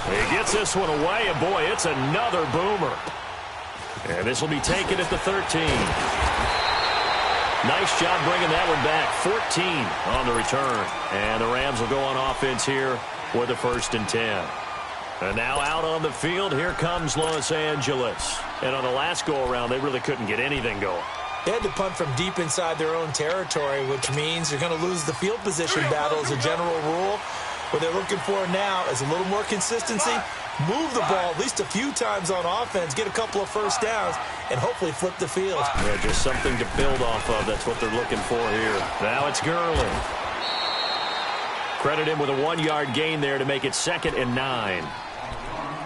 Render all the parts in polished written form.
He gets this one away, and boy, it's another boomer. And this will be taken at the 13. Nice job bringing that one back. 14 on the return. And the Rams will go on offense here with the 1st and 10. And now out on the field, here comes Los Angeles. And on the last go-around, they really couldn't get anything going. They had to punt from deep inside their own territory, which means you're going to lose the field position battle as a general rule. What they're looking for now is a little more consistency, move the ball at least a few times on offense, get a couple of first downs, and hopefully flip the field. Yeah, just something to build off of. That's what they're looking for here. Now it's Gurley. Credit him with a 1-yard gain there to make it 2nd and 9.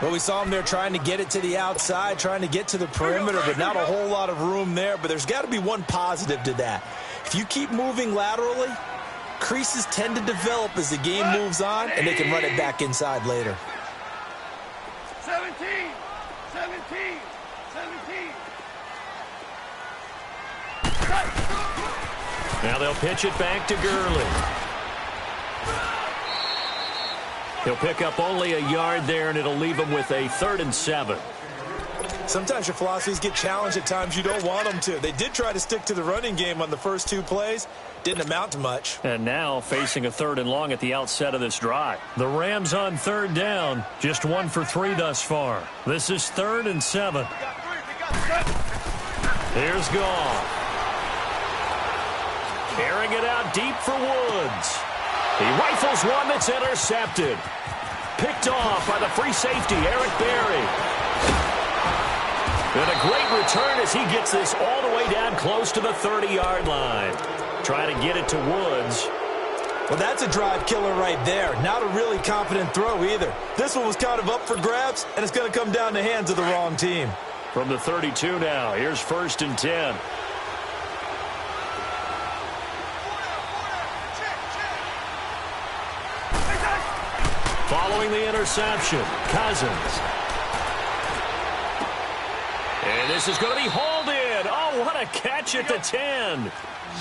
Well, we saw him there trying to get it to the outside, trying to get to the perimeter, but not a whole lot of room there. But there's got to be one positive to that. If you keep moving laterally, creases tend to develop as the game moves on, and they can run it back inside later. 17, 17, 17. Now they'll pitch it back to Gurley. He'll pick up only a yard there, and it'll leave him with a 3rd and 7. Sometimes your philosophies get challenged at times you don't want them to. They did try to stick to the running game on the first 2 plays. Didn't amount to much. And now facing a 3rd and long at the outset of this drive. The Rams on 3rd down. Just 1 for 3 thus far. This is 3rd and 7. Here's Goff. Carrying it out deep for Woods. He rifles one that's intercepted. Picked off by the free safety, Eric Berry. And a great return as he gets this all the way down close to the 30-yard line. Trying to get it to Woods. Well, that's a drive killer right there. Not a really confident throw either. This one was kind of up for grabs, and it's going to come down the hands of the wrong team. From the 32 now, here's 1st and 10. Following the interception, Cousins. And this is going to be hauled in. Oh, what a catch at the 10.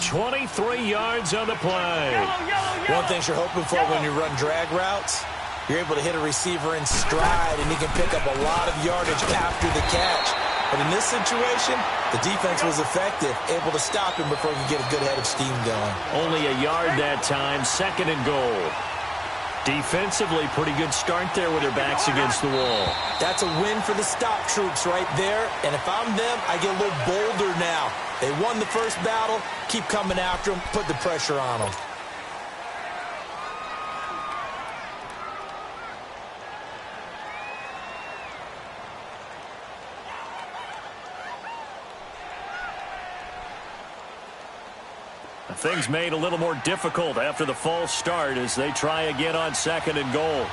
23 yards on the play. One thing you're hoping for when you run drag routes, you're able to hit a receiver in stride, and he can pick up a lot of yardage after the catch. But in this situation, the defense was effective, able to stop him before he could get a good head of steam going. Only a yard that time, 2nd and goal. Defensively, pretty good start there with their backs against the wall. That's a win for the stop troops right there. And if I'm them, I get a little bolder now. They won the first battle. Keep coming after them. Put the pressure on them. Things made a little more difficult after the false start as they try again on 2nd and goal.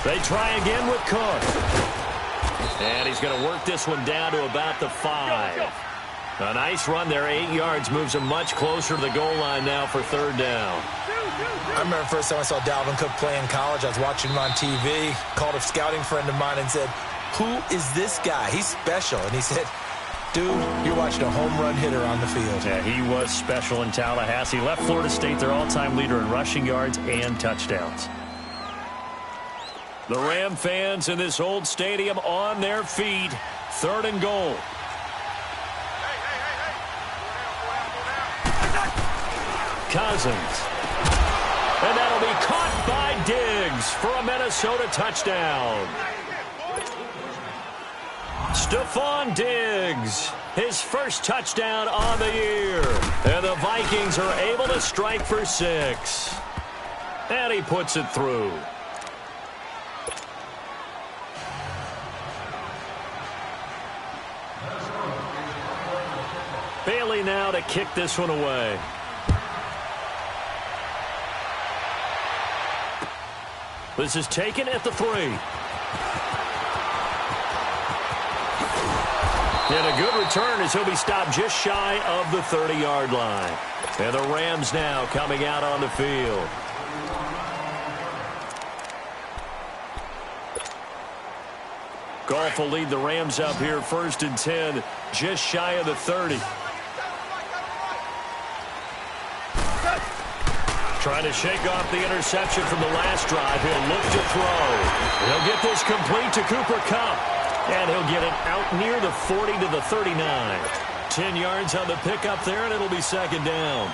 They try again with Cook. And he's going to work this one down to about the 5. A nice run there, 8 yards, moves him much closer to the goal line now for 3rd down. I remember the first time I saw Dalvin Cook play in college. I was watching him on TV, called a scouting friend of mine and said, "Who is this guy? He's special." And he said, "Dude, you're watching a home run hitter on the field." Yeah, he was special in Tallahassee. Left Florida State their all-time leader in rushing yards and touchdowns. The Ram fans in this old stadium on their feet. 3rd and goal. Cousins. And that'll be caught by Diggs for a Minnesota touchdown. Stephon Diggs, his first touchdown on the year. And the Vikings are able to strike for 6. And he puts it through. Bailey now to kick this one away. This is taken at the 3. And a good return as he'll be stopped just shy of the 30-yard line. And the Rams now coming out on the field. Goff will lead the Rams up here 1st and 10, just shy of the 30. Trying to shake off the interception from the last drive. He'll look to throw. He'll get this complete to Cooper Kupp. And he'll get it out near the 40 to the 39. 10 yards on the pickup there, and it'll be second down.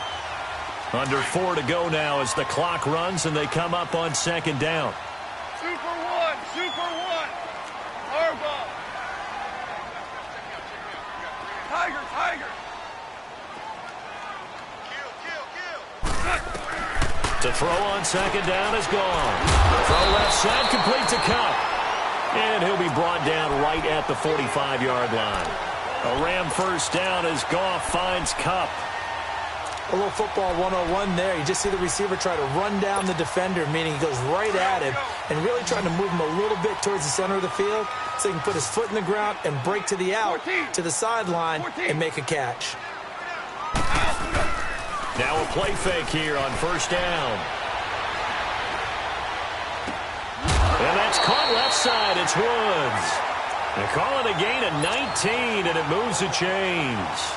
Under 4 to go now as the clock runs, and they come up on second down. Super one, super one. Harbaugh. Tiger, tiger. To throw on second down is gone. Throw left side, complete to Kupp. And he'll be brought down right at the 45-yard line. A Ram first down as Goff finds Kupp. A little football 101 there. You just see the receiver try to run down the defender, meaning he goes right at him and really trying to move him a little bit towards the center of the field so he can put his foot in the ground and break to the out, to the sideline, and make a catch. Now a play fake here on first down. And that's caught left side. It's Woods. They call it a gain of 19, and it moves the chains.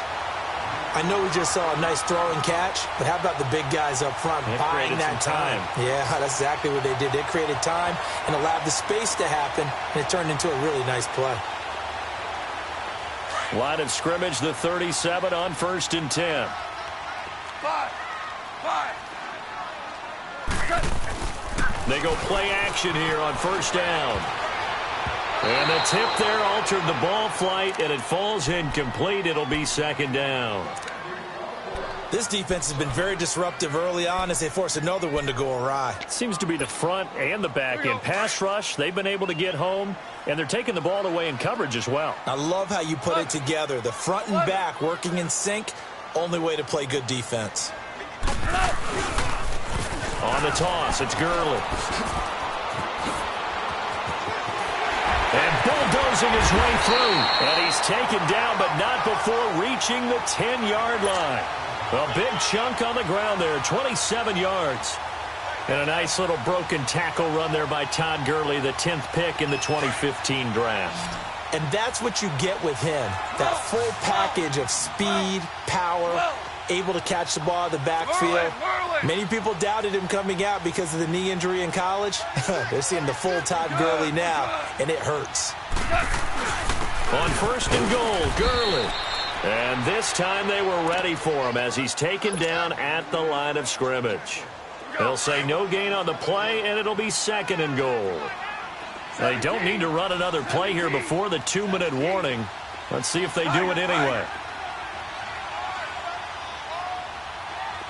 I know we just saw a nice throw and catch, but how about the big guys up front buying that time? Yeah, that's exactly what they did. They created time and allowed the space to happen, and it turned into a really nice play. Line of scrimmage, the 37 on first and 10. 5. They go play action here on first down. And the tip there altered the ball flight, and it falls incomplete. It'll be second down. This defense has been very disruptive early on as they force another one to go awry. Seems to be the front and the back end. Pass rush, they've been able to get home, and they're taking the ball away in coverage as well. I love how you put it together. The front and back working in sync, only way to play good defense. On the toss, it's Gurley. And bulldozing his way through. And he's taken down, but not before reaching the 10-yard line. A big chunk on the ground there, 27 yards. And a nice little broken tackle run there by Todd Gurley, the 10th pick in the 2015 draft. And that's what you get with him, that full package of speed, power, able to catch the ball out of the backfield. Many people doubted him coming out because of the knee injury in college. They're seeing the full Todd Gurley now, and it hurts. On first and goal, Gurley. And this time they were ready for him as he's taken down at the line of scrimmage. They'll say no gain on the play, and it'll be second and goal. They don't need to run another play here before the 2-minute warning. Let's see if they do it anyway.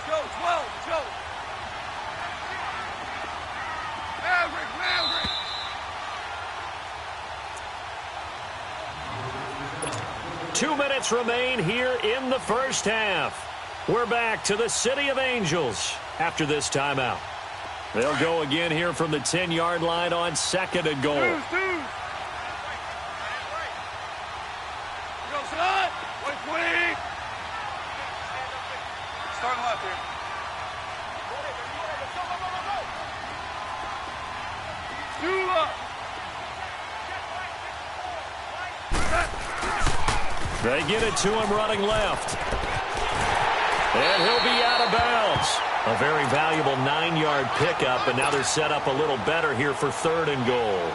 Go, 12, go. Maverick. 2 minutes remain here in the first half. We're back to the City of Angels after this timeout. They'll go again here from the 10-yard line on second and goal. Go, son. 120. Starting left here. Two up. They get it to him running left. And he'll be out of bounds. A very valuable 9-yard pickup, and now they're set up a little better here for third and goal.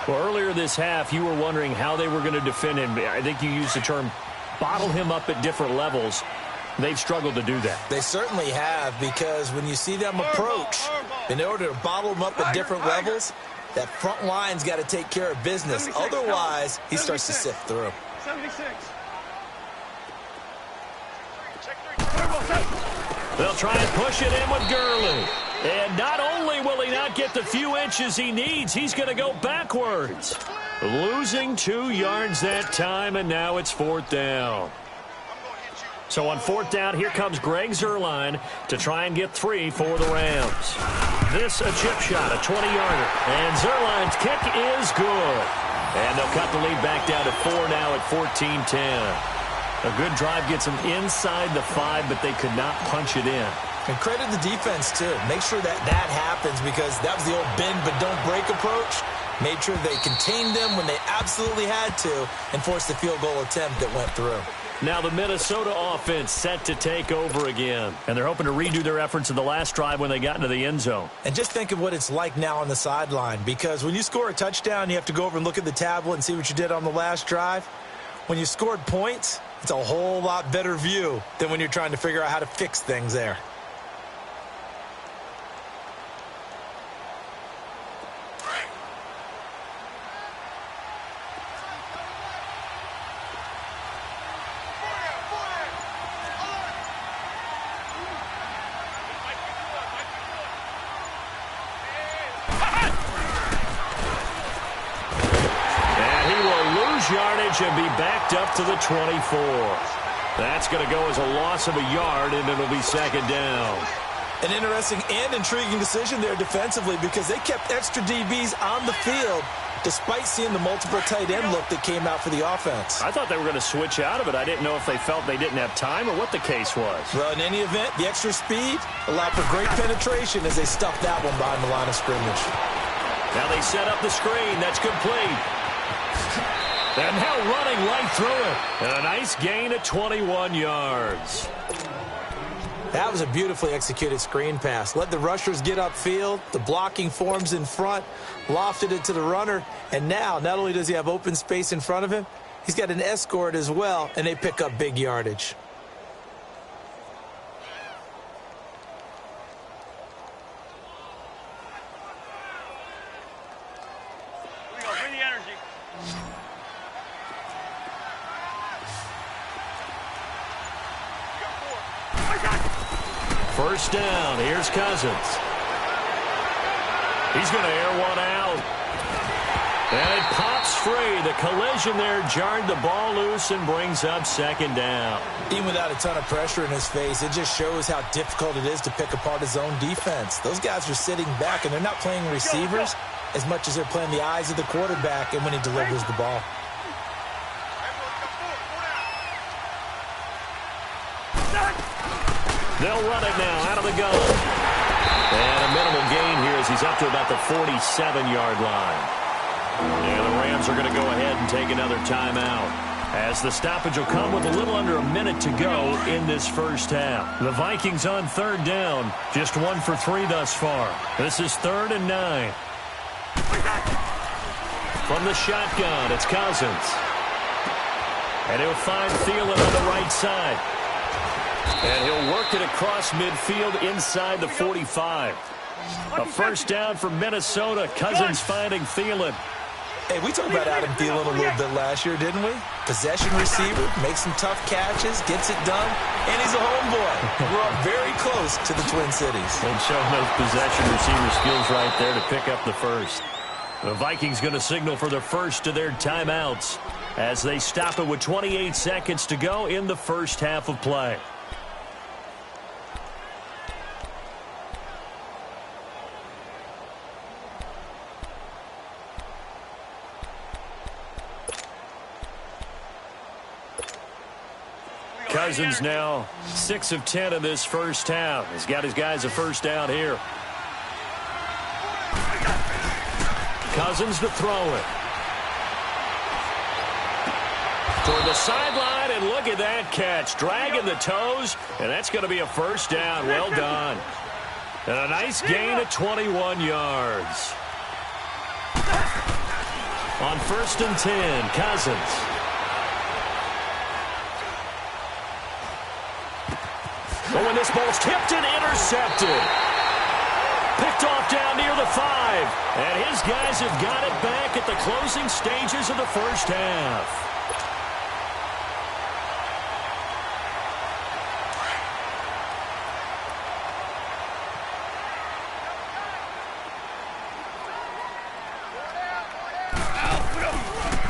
Well, earlier this half, you were wondering how they were going to defend him. I think you used the term bottle him up at different levels. They've struggled to do that. They certainly have, because when you see them approach, in order to bottle them up at different levels, that front line's got to take care of business. Otherwise, he starts to sift through. 76. They'll try and push it in with Gurley. And not only will he not get the few inches he needs, he's going to go backwards. Losing 2 yards that time, and now it's fourth down. So on fourth down, here comes Greg Zuerlein to try and get 3 for the Rams. This a chip shot, a 20-yarder. And Zuerlein's kick is good. And they'll cut the lead back down to 4 now at 14-10. A good drive gets them inside the 5, but they could not punch it in. And credit the defense, too. Make sure that happens, because that was the old bend but don't break approach. Made sure they contained them when they absolutely had to and forced the field goal attempt that went through. Now the Minnesota offense set to take over again. And they're hoping to redo their efforts in the last drive when they got into the end zone. And just think of what it's like now on the sideline, because when you score a touchdown, you have to go over and look at the tablet and see what you did on the last drive. When you scored points, it's a whole lot better view than when you're trying to figure out how to fix things there. Yardage and be backed up to the 24. That's going to go as a loss of a yard, and it'll be second down. An interesting and intriguing decision there defensively, because they kept extra DBs on the field despite seeing the multiple tight end look that came out for the offense. I thought they were going to switch out of it. I didn't know if they felt they didn't have time or what the case was. Well, in any event, the extra speed allowed for great penetration as they stuffed that one behind the line of scrimmage. Now they set up the screen. That's complete. And now running right through it. And a nice gain of 21 yards. That was a beautifully executed screen pass. Let the rushers get upfield. The blocking forms in front. Lofted it to the runner. And now, not only does he have open space in front of him, he's got an escort as well, and they pick up big yardage. Bring the energy. First down. Here's Cousins. He's going to air one out. And it pops free. The collision there jarred the ball loose and brings up second down. Even without a ton of pressure in his face, it just shows how difficult it is to pick apart his own defense. Those guys are sitting back, and they're not playing receivers as much as they're playing the eyes of the quarterback and when he delivers the ball. They'll run it now out of the gun. And a minimal gain here as he's up to about the 47-yard line. And the Rams are going to go ahead and take another timeout, as the stoppage will come with a little under a minute to go in this first half. The Vikings on third down, just 1 for 3 thus far. This is 3rd and 9. From the shotgun, it's Cousins. And he'll find Thielen on the right side. And he'll work it across midfield inside the 45. A first down for Minnesota. Cousins finding Thielen. Hey, we talked about Adam Thielen a little bit last year, didn't we? Possession receiver, makes some tough catches, gets it done, and he's a homeboy. We're up very close to the Twin Cities. And showing those possession receiver skills right there to pick up the first. The Vikings going to signal for the first of their timeouts as they stop it with 28 seconds to go in the first half of play. Cousins now 6 of 10 in this first half. He's got his guys a first down here. Cousins to throw it. Toward the sideline, and look at that catch. Dragging the toes, and that's going to be a first down. Well done. And a nice gain of 21 yards. On 1st and 10, Cousins. Oh, and this ball's tipped and intercepted. Picked off down near the 5. And his guys have got it back at the closing stages of the first half.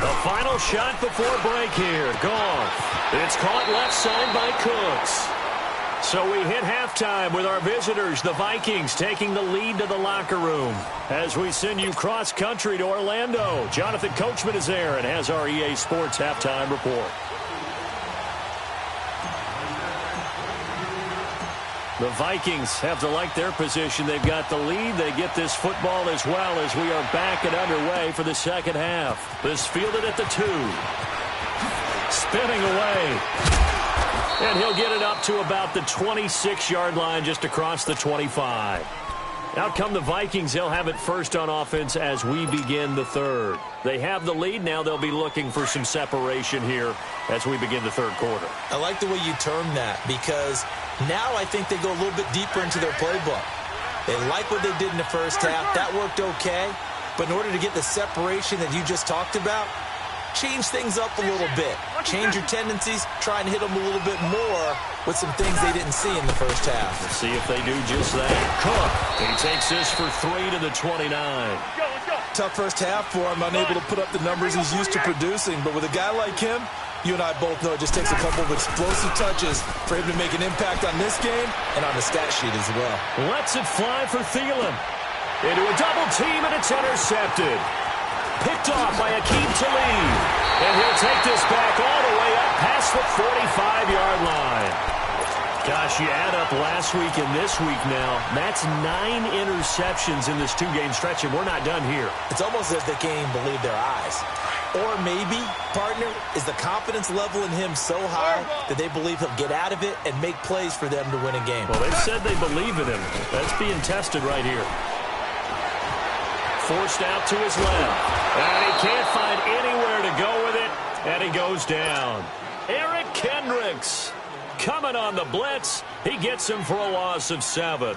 The final shot before break here. Goff. It's caught left side by Cooks. So we hit halftime with our visitors, the Vikings, taking the lead to the locker room. As we send you cross-country to Orlando, Jonathan Coachman is there and has our EA Sports halftime report. The Vikings have to like their position. They've got the lead. They get this football as well as we are back and underway for the second half. This fielded at the 2. spinning away. And he'll get it up to about the 26-yard line, just across the 25. Out come the Vikings. They'll have it first on offense as we begin the third. They have the lead. Now they'll be looking for some separation here as we begin the third quarter. I like the way you term that, because now I think they go a little bit deeper into their playbook. They like what they did in the first half. That worked okay. But in order to get the separation that you just talked about, change things up a little bit. Change your tendencies. Try and hit them a little bit more with some things they didn't see in the first half. Let's see if they do just that. Cook. He takes this for 3 to the 29. Let's go. Tough first half for him. Unable to put up the numbers he's used to producing. But with a guy like him, you and I both know it just takes a couple of explosive touches for him to make an impact on this game and on the stat sheet as well. Lets it fly for Thielen. Into a double team, and it's intercepted. Picked off by Akeem Talib. And he'll take this back all the way up past the 45-yard line. Gosh, you add up last week and this week now. That's 9 interceptions in this two-game stretch, and we're not done here. It's almost as if they can't even believe their eyes. Or maybe, partner, is the confidence level in him so high that they believe he'll get out of it and make plays for them to win a game. Well, they've said they believe in him. That's being tested right here. Forced out to his left. And he can't find anywhere to go with it. And he goes down. Eric Kendricks coming on the blitz. He gets him for a loss of 7.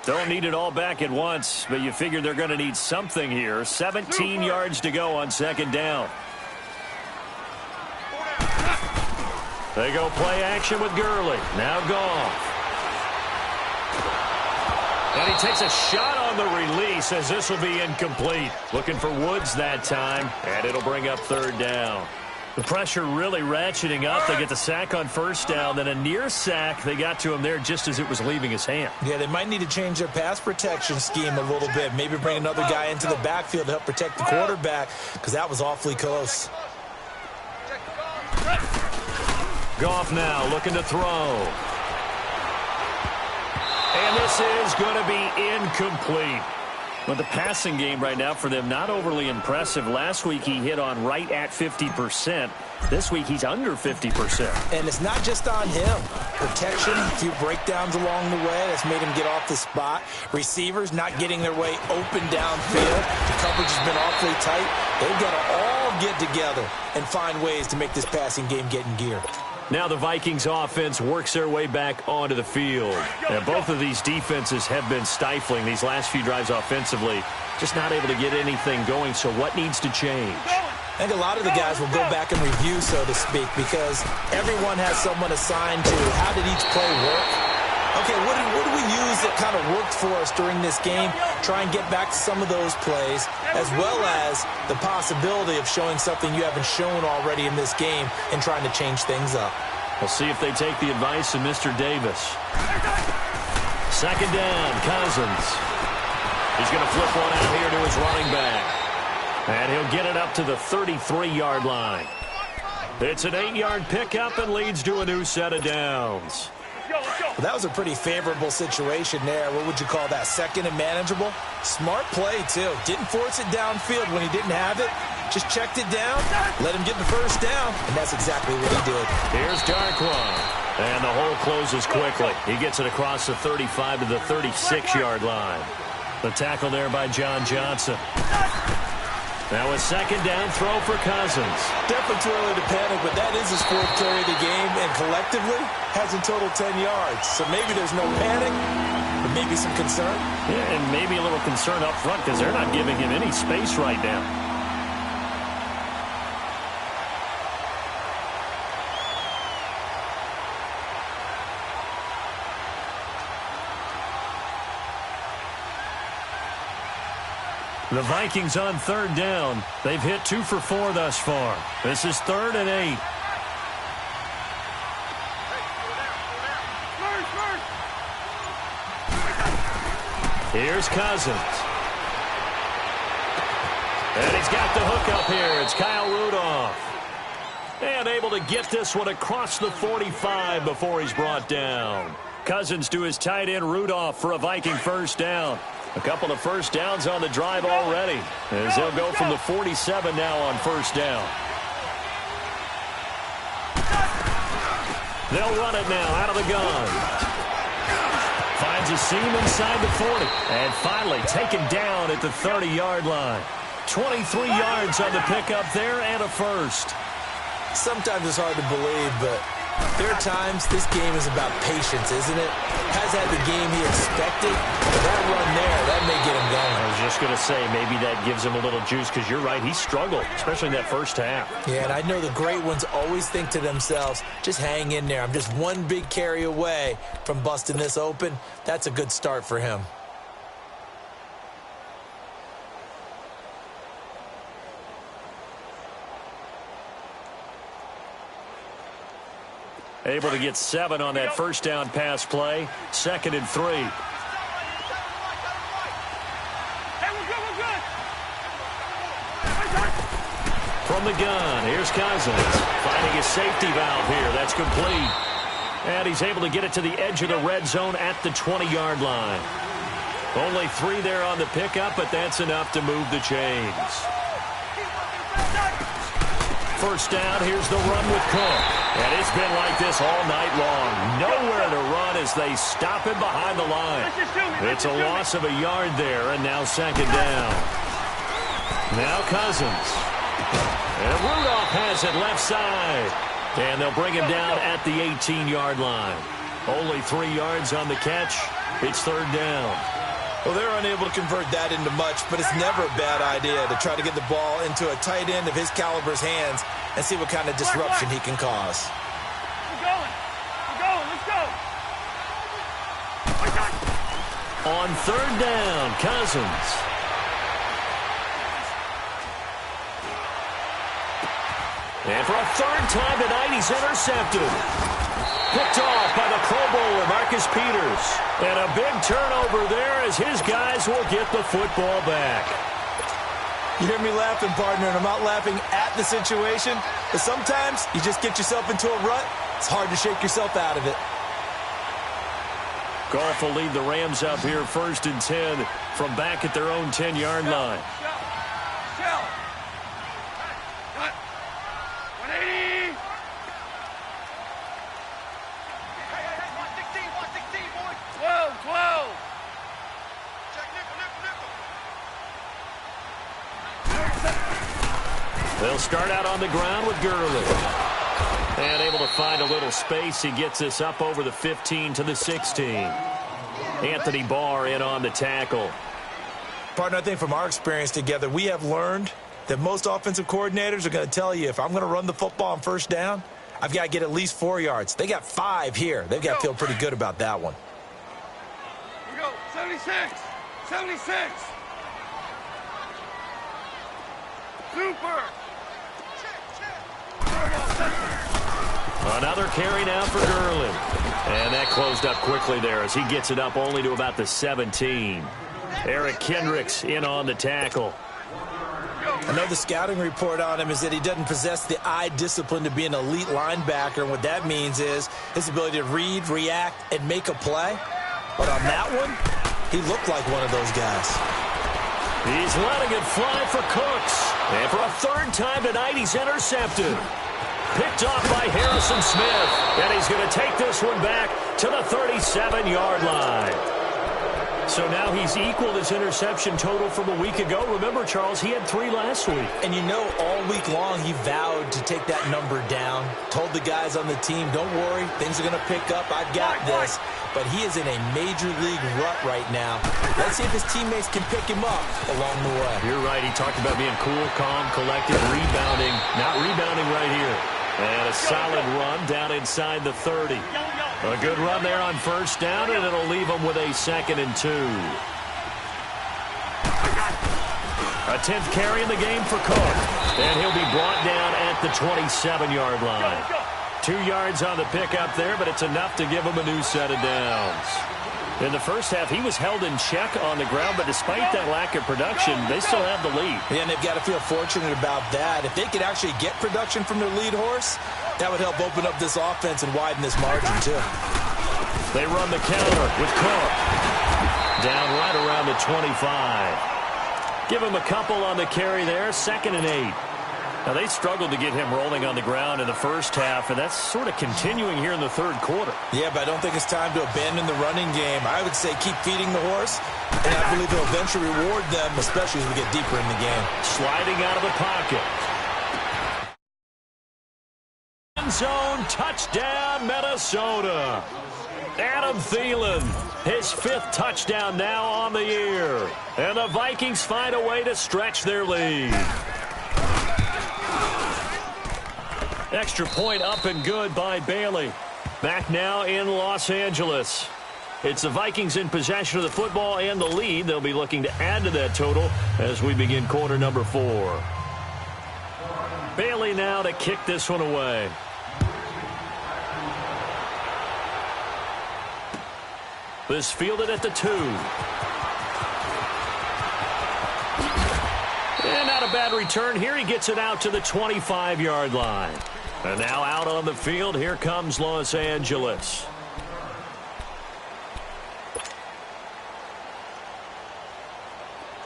Don't need it all back at once, but you figure they're going to need something here. 17 yards to go on second down. They go play action with Gurley. Now Goff. And he takes a shot on the release as this will be incomplete. Looking for Woods that time, and it'll bring up third down. The pressure really ratcheting up. They get the sack on first down, then a near sack. They got to him there just as it was leaving his hand. Yeah, they might need to change their pass protection scheme a little bit. Maybe bring another guy into the backfield to help protect the quarterback, because that was awfully close. Goff now looking to throw. And this is going to be incomplete. Well, the passing game right now for them, not overly impressive. Last week he hit on right at 50%. This week he's under 50%. And it's not just on him. Protection, a few breakdowns along the way. That's made him get off the spot. Receivers not getting their way open downfield. The coverage has been awfully tight. They've got to all get together and find ways to make this passing game get in gear. Now the Vikings offense works their way back onto the field. And both of these defenses have been stifling these last few drives offensively. Just not able to get anything going. So what needs to change? I think a lot of the guys will go back and review, so to speak, because everyone has someone assigned to how did each play work. Okay, what do we use that kind of worked for us during this game? Try and get back to some of those plays, as well as the possibility of showing something you haven't shown already in this game and trying to change things up. We'll see if they take the advice of Mr. Davis. Second down, Cousins. He's going to flip one out here to his running back. And he'll get it up to the 33-yard line. It's an 8-yard pickup and leads to a new set of downs. Well, that was a pretty favorable situation there. What would you call that? Second and manageable? Smart play, too. Didn't force it downfield when he didn't have it. Just checked it down, let him get the first down, and that's exactly what he did. Here's Darkwan. And the hole closes quickly. He gets it across the 35 to the 36-yard line. The tackle there by John Johnson. Now a second down throw for Cousins. Definitely too early to panic, but that is his fourth carry of the game, and collectively has in total 10 yards. So maybe there's no panic, but maybe some concern. Yeah, and maybe a little concern up front because they're not giving him any space right now. The Vikings on third down. They've hit 2 for 4 thus far. This is 3rd and 8. Here's Cousins. And he's got the hook up here. It's Kyle Rudolph. And able to get this one across the 45 before he's brought down. Cousins to his tight end Rudolph for a Viking first down. A couple of first downs on the drive already, as they'll go from the 47 now on first down. They'll run it now out of the gun. Finds a seam inside the 40. And finally taken down at the 30-yard line. 23 yards on the pickup there and a first. Sometimes it's hard to believe, but there are times this game is about patience, isn't it? Has had the game he expected, but that run there, that may get him going. I was just going to say, maybe that gives him a little juice, because you're right, he struggled, especially in that first half. Yeah, and I know the great ones always think to themselves, just hang in there. I'm just one big carry away from busting this open. That's a good start for him. Able to get 7 on that first down pass play. 2nd and 3. Hey, we're good. From the gun, here's Cousins. Finding a safety valve here. That's complete. And he's able to get it to the edge of the red zone at the 20-yard line. Only 3 there on the pickup, but that's enough to move the chains. First down, here's the run with Cook. And it's been like this all night long. Nowhere to run as they stop him behind the line. It's a loss of a yard there, and now 2nd down. Now Cousins. And Rudolph has it left side. And they'll bring him down at the 18-yard line. Only 3 yards on the catch. It's 3rd down. Well, they're unable to convert that into much, but it's never a bad idea to try to get the ball into a tight end of his caliber's hands and see what kind of disruption he can cause. We're going. Let's go. On 3rd down, Cousins. And for a 3rd time tonight, he's intercepted. Picked off by the Pro Bowler, Marcus Peters. And a big turnover there as his guys will get the football back. You hear me laughing, partner, and I'm not laughing at the situation, but sometimes you just get yourself into a rut. It's hard to shake yourself out of it. Goff will lead the Rams up here 1st and 10 from back at their own 10-yard line. Shell. 180. 12. They'll start out on the ground with Gurley. And able to find a little space. He gets this up over the 15 to the 16. Anthony Barr in on the tackle. Partner, I think from our experience together, we have learned that most offensive coordinators are going to tell you, if I'm going to run the football on 1st down, I've got to get at least 4 yards. They got 5 here. They've got to feel pretty good about that one. We go. 76. Super. Another carry now for Gurley. And that closed up quickly there as he gets it up only to about the 17. Eric Kendricks in on the tackle. I know the scouting report on him is that he doesn't possess the eye discipline to be an elite linebacker. And what that means is his ability to read, react, and make a play. But on that one, he looked like one of those guys. He's letting it fly for Cooks. And for a 3rd time tonight, he's intercepted. Picked off by Harrison Smith. And he's going to take this one back to the 37-yard line. So now he's equaled his interception total from a week ago. Remember, Charles, he had 3 last week. And you know, all week long he vowed to take that number down. Told the guys on the team, don't worry, things are going to pick up. I've got this. But he is in a major league rut right now. Let's see if his teammates can pick him up along the way. You're right. He talked about being cool, calm, collected, rebounding. Not rebounding right here. And a solid run down inside the 30. A good run there on 1st down, and it'll leave him with a 2nd and 2. A 10th carry in the game for Cook. And he'll be brought down at the 27-yard line. 2 yards on the pickup there, but it's enough to give him a new set of downs. In the first half, he was held in check on the ground, but despite that lack of production, they still have the lead. Yeah, and they've got to feel fortunate about that. If they could actually get production from their lead horse, that would help open up this offense and widen this margin, too. They run the counter with Cook. Down right around the 25. Give him a couple on the carry there. 2nd and 8. Now, they struggled to get him rolling on the ground in the first half, and that's sort of continuing here in the third quarter. Yeah, but I don't think it's time to abandon the running game. I would say keep feeding the horse, and I believe he'll eventually reward them, especially as we get deeper in the game. Sliding out of the pocket. End zone touchdown, Minnesota. Adam Thielen, his 5th touchdown now on the year. And the Vikings find a way to stretch their lead. Extra point up and good by Bailey. Back now in Los Angeles. It's the Vikings in possession of the football and the lead. They'll be looking to add to that total as we begin quarter number 4. Bailey now to kick this one away. This fielded at the 2. And not a bad return here. He gets it out to the 25-yard line. And now out on the field, here comes Los Angeles.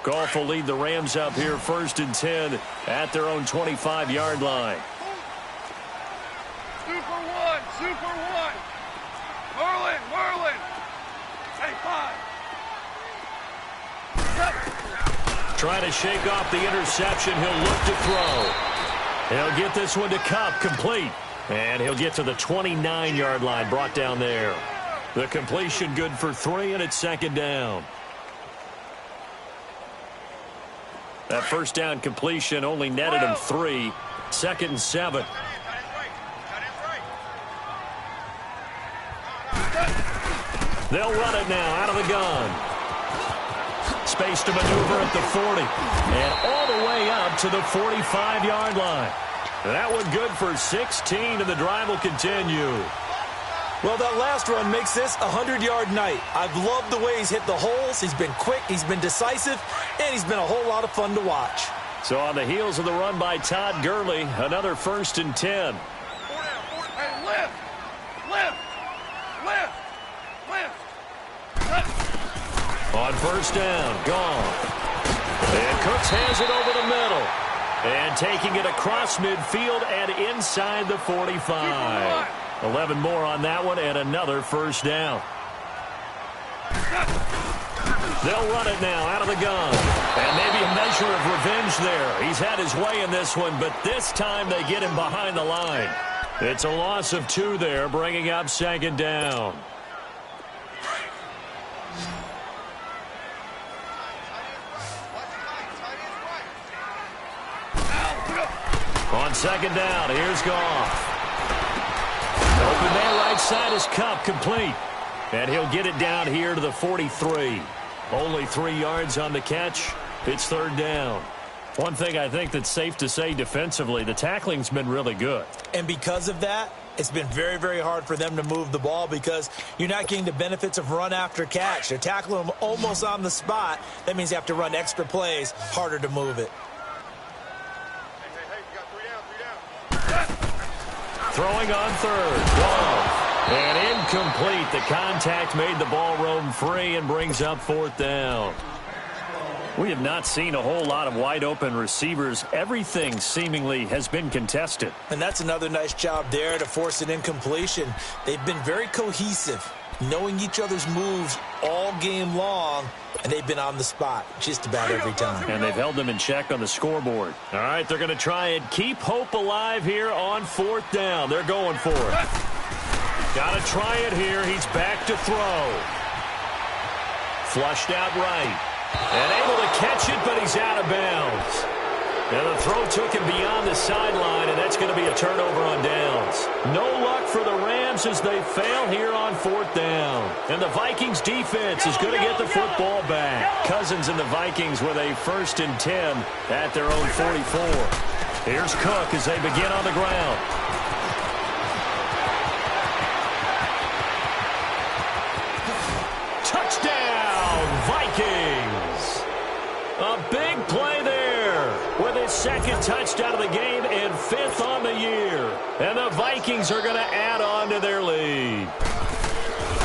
Goff will lead the Rams up here 1st and 10 at their own 25-yard line. Super one. Merlin. Hey, 5. Trying to shake off the interception. He'll look to throw. He'll get this one to Kupp, complete. And he'll get to the 29-yard line, brought down there. The completion good for 3, and it's 2nd down. That first down completion only netted him 3. 2nd and 7. They'll run it now out of the gun. Space to maneuver at the 40. And all the way up to the 45-yard line. That one good for 16, and the drive will continue. Well, that last run makes this a 100-yard night. I've loved the way he's hit the holes. He's been quick, he's been decisive, and he's been a whole lot of fun to watch. So on the heels of the run by Todd Gurley, another 1st and 10. Hey, lift. On 1st down, gone. And Cooks has it over the middle. And taking it across midfield and inside the 45. 11 more on that one and another 1st down. They'll run it now out of the gun. And maybe a measure of revenge there. He's had his way in this one, but this time they get him behind the line. It's a loss of 2 there, bringing up 2nd down. On 2nd down, here's Goff. Open man right side is Kupp, complete. And he'll get it down here to the 43. Only 3 yards on the catch. It's 3rd down. One thing I think that's safe to say defensively, the tackling's been really good. And because of that, it's been very, very hard for them to move the ball because you're not getting the benefits of run after catch. They're tackling them almost on the spot. That means you have to run extra plays, harder to move it. Throwing on 3rd. Goff. And incomplete. The contact made the ball roam free and brings up 4th down. We have not seen a whole lot of wide open receivers. Everything seemingly has been contested. And that's another nice job there to force an incompletion. They've been very cohesive, knowing each other's moves all game long, and they've been on the spot just about every time. And they've held them in check on the scoreboard. All right, they're going to try and keep hope alive here on 4th down. They're going for it. Got to try it here. He's back to throw. Flushed out right. And able to catch it, but he's out of bounds. And the throw took him beyond the sideline, and that's going to be a turnover on downs. No luck for the Rams as they fail here on 4th down. And the Vikings defense is going to get the football back. Cousins and the Vikings with a 1st and 10 at their own 44. Here's Cook as they begin on the ground. Touchdown, Vikings! A big play there with his 2nd touchdown of the game and 5th on the year. And the Vikings are going to add on to their lead.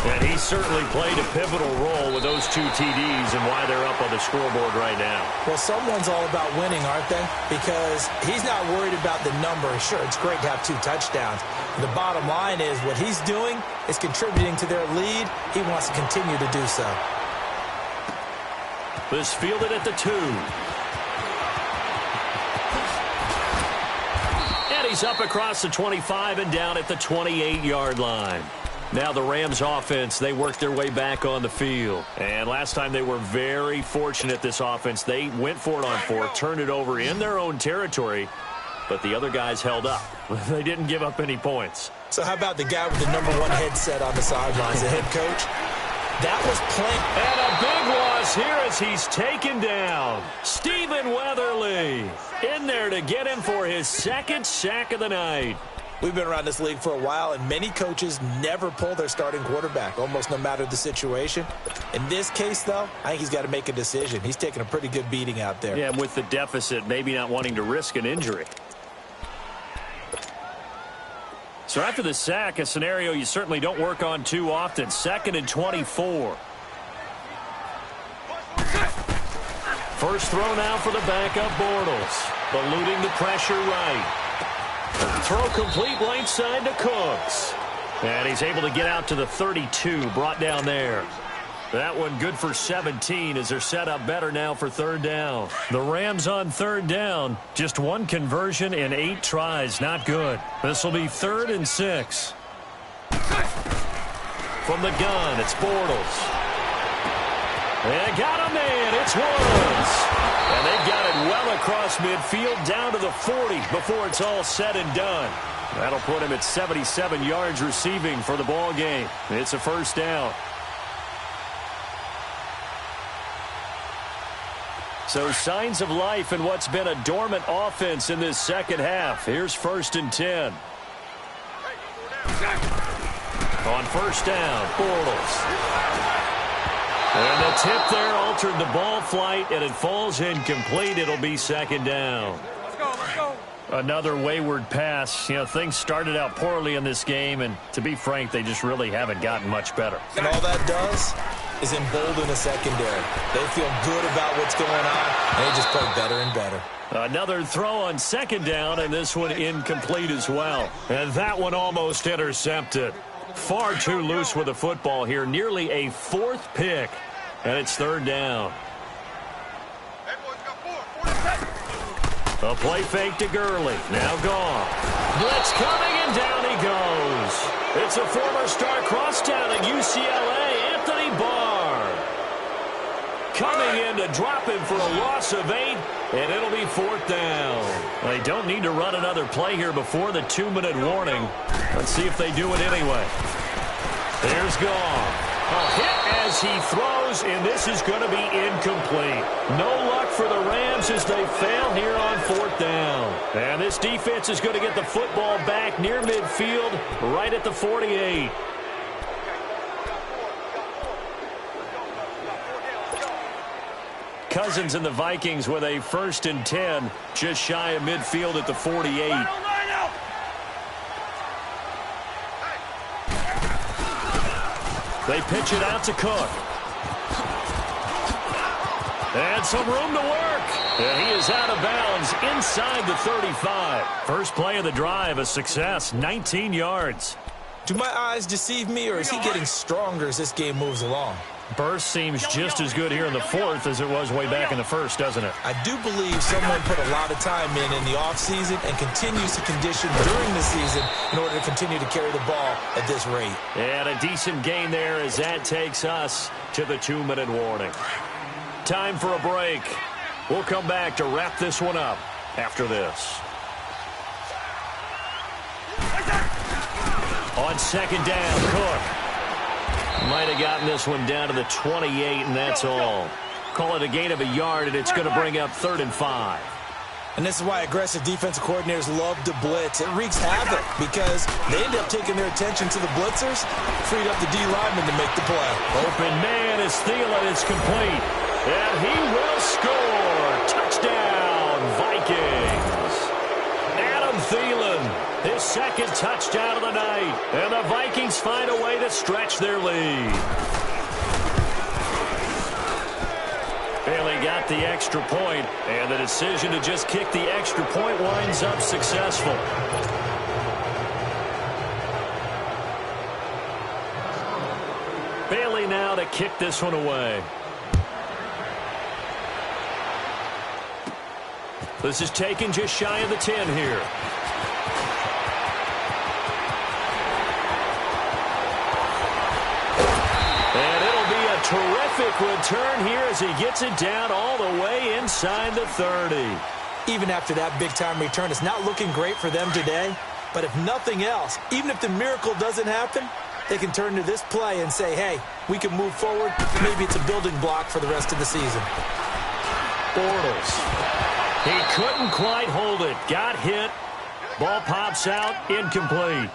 And he he certainly played a pivotal role with those 2 TDs and why they're up on the scoreboard right now. Well, someone's all about winning, aren't they? Because he's not worried about the number. Sure, it's great to have 2 touchdowns. The bottom line is what he's doing is contributing to their lead. He wants to continue to do so. This fielded at the 2. And he's up across the 25 and down at the 28-yard line. Now the Rams offense, they work their way back on the field. And last time they were very fortunate, this offense. They went for it on 4, turned it over in their own territory, but the other guys held up. They didn't give up any points. So how about the guy with the #1 headset on the sidelines, the head coach? That was playing. And a big loss here as he's taken down. Stephen Weatherly in there to get him for his 2nd sack of the night. We've been around this league for a while, and many coaches never pull their starting quarterback, almost no matter the situation. In this case, though, I think he's got to make a decision. He's taking a pretty good beating out there. Yeah, with the deficit, maybe not wanting to risk an injury. So after the sack, a scenario you certainly don't work on too often. 2nd and 24. First throw now for the backup Bortles. Eluding the pressure right. Throw complete right side to Cooks. And he's able to get out to the 32, brought down there. That one good for 17 as they're set up better now for 3rd down. The Rams on 3rd down. Just 1 conversion in 8 tries. Not good. This will be 3rd and 6. From the gun, it's Bortles. And got a man. It's Woods. And they've got it well across midfield down to the 40 before it's all said and done. That'll put him at 77 yards receiving for the ball game. It's a 1st down. So signs of life in what's been a dormant offense in this 2nd half. Here's 1st and 10. On 1st down, Bortles. And the tip there altered the ball flight, and it falls incomplete. It'll be 2nd down. Let's go. Another wayward pass. You know, things started out poorly in this game, and to be frank, they just really haven't gotten much better. And all that does is embolden the secondary. They feel good about what's going on, and they just play better and better. Another throw on 2nd down, and this one incomplete as well. And that one almost intercepted. Far too loose with the football here. Nearly a 4th pick, and it's 3rd down. A play fake to Gurley. Now gone. Blitz coming, and down he goes. It's a former star crosstown at UCLA, Anthony Barr. Coming in to drop him for a loss of 8, and it'll be 4th down. They don't need to run another play here before the 2-minute warning. Let's see if they do it anyway. There's Gone. A hit as he throws, and this is going to be incomplete. No luck for the Rams as they fail here on 4th down. And this defense is going to get the football back near midfield, right at the 48. Cousins and the Vikings with a 1st and 10, just shy of midfield at the 48. They pitch it out to Cook. And some room to work. And he is out of bounds inside the 35. First play of the drive, a success, 19 yards. Do my eyes deceive me, or is he getting stronger as this game moves along? Burst seems just as good here in the 4th as it was way back in the 1st, doesn't it? I do believe someone put a lot of time in the offseason and continues to condition during the season in order to continue to carry the ball at this rate. And a decent gain there as that takes us to the 2-minute warning. Time for a break. We'll come back to wrap this one up after this. On 2nd down, Cook. Might have gotten this one down to the 28, and that's all. Call it a gain of a yard, and it's going to bring up 3rd and 5. And this is why aggressive defensive coordinators love to blitz. It wreaks havoc because they end up taking their attention to the blitzers, freed up the D lineman to make the play. Open man is Thielen. It's complete. And he will score. Touchdown, Vikings. Adam Thielen. Allen, his second touchdown of the night. And the Vikings find a way to stretch their lead. Bailey got the extra point, and the decision to just kick the extra point winds up successful. Bailey now to kick this one away. This is taken just shy of the 10 here. And it'll be a terrific return here as he gets it down all the way inside the 30. Even after that big-time return, it's not looking great for them today. But if nothing else, even if the miracle doesn't happen, they can turn to this play and say, hey, we can move forward. Maybe it's a building block for the rest of the season. Bortles. He couldn't quite hold it. Got hit. Ball pops out. Incomplete.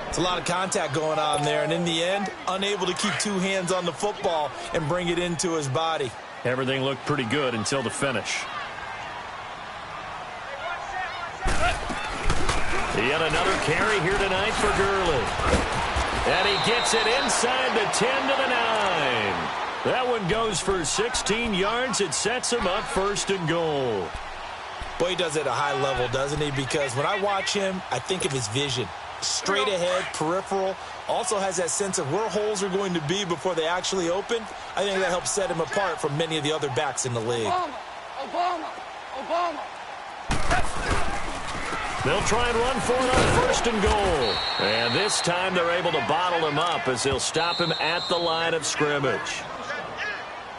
It's a lot of contact going on there, and in the end, unable to keep two hands on the football and bring it into his body. Everything looked pretty good until the finish. Yet another carry here tonight for Gurley. And he gets it inside the 10 to the 9. That one goes for 16 yards. It sets him up 1st and goal. Boy, he does it at a high level, doesn't he? Because when I watch him, I think of his vision. Straight ahead, peripheral. Also has that sense of where holes are going to be before they actually open. I think that helps set him apart from many of the other backs in the league. Obama. They'll try and run for it on 1st and goal. And this time they're able to bottle him up as they'll stop him at the line of scrimmage.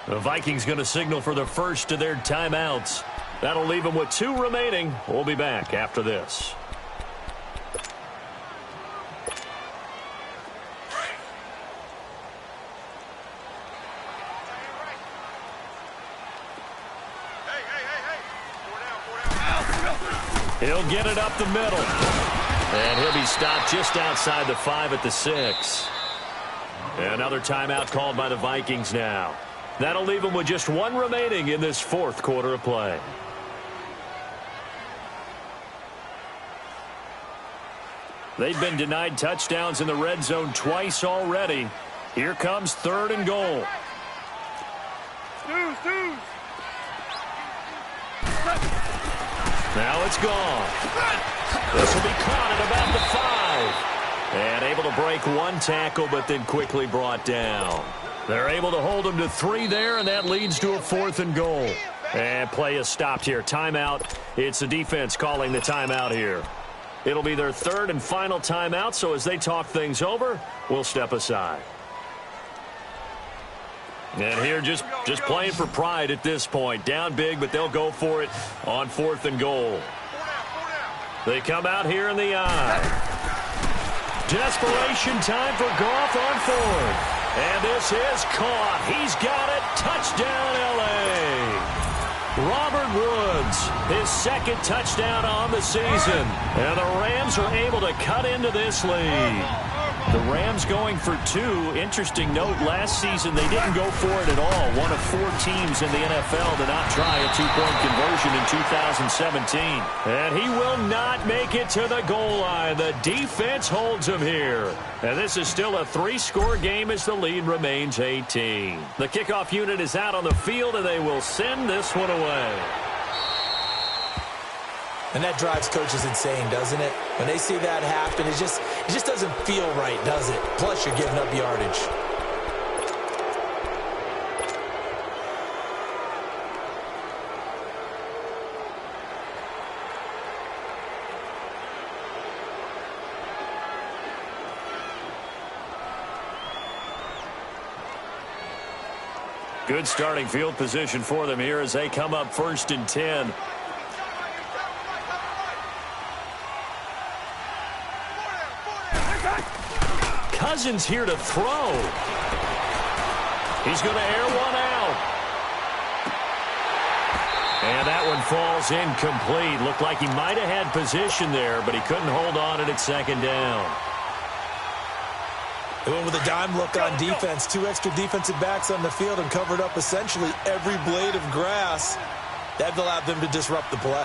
The Vikings going to signal for the first of their timeouts. That'll leave them with 2 remaining. We'll be back after this. He'll get it up the middle. And he'll be stopped just outside the 5 at the 6. Another timeout called by the Vikings now. That'll leave them with just 1 remaining in this 4th quarter of play. They've been denied touchdowns in the red zone twice already. Here comes 3rd and goal. Now it's gone. This will be caught at about the 5. And able to break 1 tackle, but then quickly brought down. They're able to hold him to 3 there, and that leads to a 4th and goal. And play is stopped here. Timeout. It's the defense calling the timeout here. It'll be their 3rd and final timeout, so as they talk things over, we'll step aside. And here just playing for pride at this point. Down big, but they'll go for it on 4th and goal. They come out here in the eye. Desperation time for Goff on 4th. And this is caught. He's got it. Touchdown, L.A. Robert Woods, his 2nd touchdown on the season. And the Rams are able to cut into this lead. The Rams going for 2. Interesting note, last season they didn't go for it at all. One of 4 teams in the NFL to not try a 2-point conversion in 2017. And he will not make it to the goal line. The defense holds him here. And this is still a 3-score game as the lead remains 18. The kickoff unit is out on the field, and they will send this one away. And that drives coaches insane, doesn't it? When they see that happen, it just doesn't feel right, does it? Plus, you're giving up yardage. Good starting field position for them here as they come up 1st and 10. Cousins here to throw. He's going to air one out. And that one falls incomplete. Looked like he might have had position there, but he couldn't hold on at 2nd down. They went with a dime look on defense. 2 extra defensive backs on the field and covered up essentially every blade of grass. That allowed them to disrupt the play.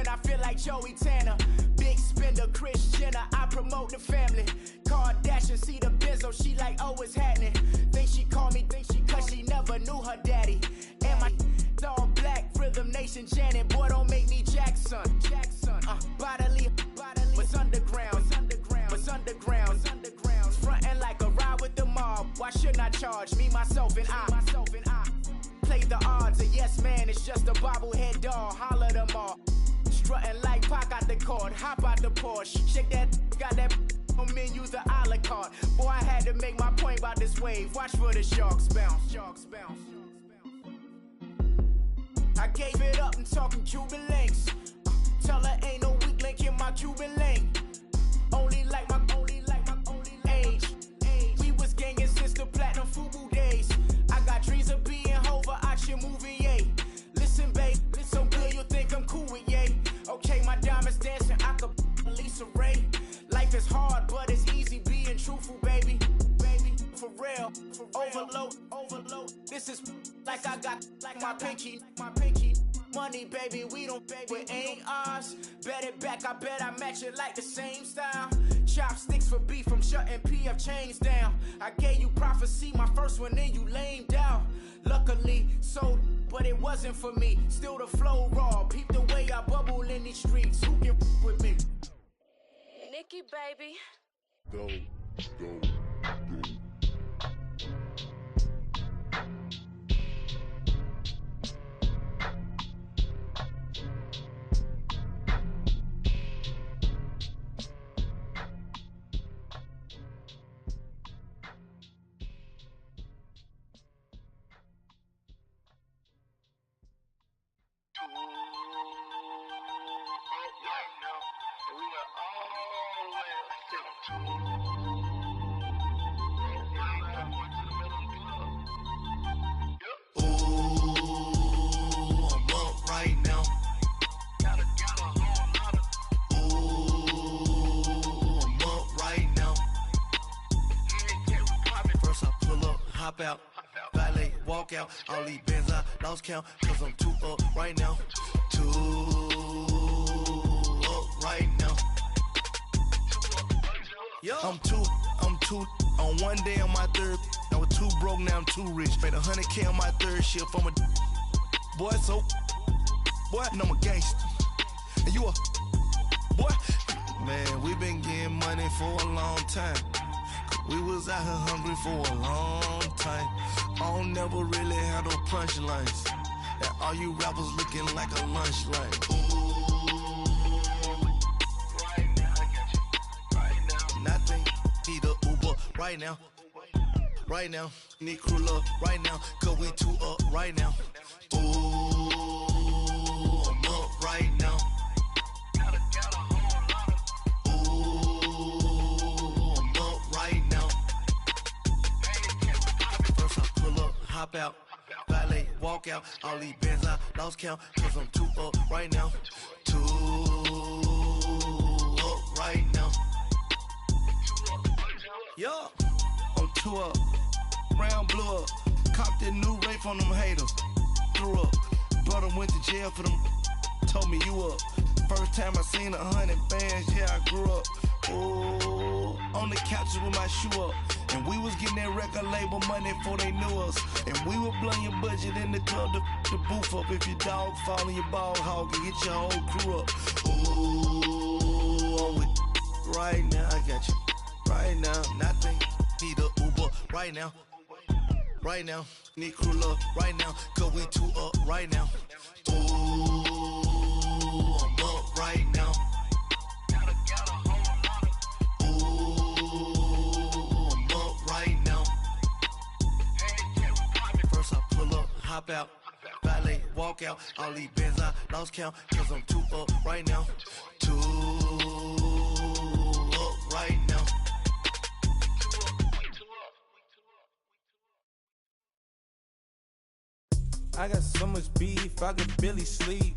when I feel like Joey Tanner. Big spender, Kris Jenner, I promote the family. Kardashian, see the Benzo, she like, oh, it's happening. Think she call me, cause she never knew her daddy. And my all black, Rhythm Nation, Janet, boy, don't make me Jackson. Bodily, what's underground, what's underground, frontin' like a ride with the mob. Why shouldn't I charge me, myself, and I? Play the odds, a yes man, it's just a bobblehead doll. Holler them all. Strutting like Pac out the court, hop out the Porsche. Shake that, got that on menu, the a la carte. Boy, I had to make my point about this wave. Watch for the sharks bounce. I gave it up and talking Cuban links. Tell her ain't no weak link in my Cuban link. Only like my age. We was gangin' since the platinum FUBU days. I got dreams of being Hova out your movie, yay. Listen, babe, so good you'll think I'm cool with yay. Okay, my diamonds dancing, I could Lisa Ray. Life is hard, but it's easy being truthful, baby. For real, overload. This is like I got like my pinky. Money, baby, we don't pay, it ain't ours. Bet it back, I bet I match it like the same style. Chopsticks for beef from shutting PF chains down. I gave you prophecy, my first one, then you lamed out. Luckily, sold, but it wasn't for me. Still the flow raw, peep the way I bubble in these streets. Who can with me? Nikki, baby. Go. Out, valet, walk out, all these bands I lost count, cause I'm too up right now, too up right now. I'm too, on one day on my third, I was too broke, now I'm too rich, made 100K on my third shift, I'm a boy, so, boy, and I'm a gangster, and you a, boy, man, we been getting money for a long time. We was out here hungry for a long time. I don't never really have no punchlines. And all you rappers looking like a lunch line. Ooh, right now, I got you. Right now, nothing. Need a Uber right now. Right now, need crew love right now. Cause we too up right now. Ooh, I'm up right now. Hop out, valet, walk out, all these bands I lost count, cause I'm too up right now, too up right now. Yeah, I'm too up, round blew up, copped that new rape on them haters, threw up, brother went to jail for them, told me you up, first time I seen 100 bands, yeah I grew up, ooh, on the couches with my shoe up. And we was getting that record label money before they knew us. And we were blowing your budget in the club to boof up. If your dog fall in your ball hog and get your whole crew up. Ooh, I'm with right now, I got you. Right now, nothing. Need a Uber right now. Right now, need crew love right now. Cause we too up right now. Ooh, I'm up right now. Hop out, valet, walk out, all these bands I lost count, cause I'm too up right now, too up right now. I got so much beef, I could barely sleep.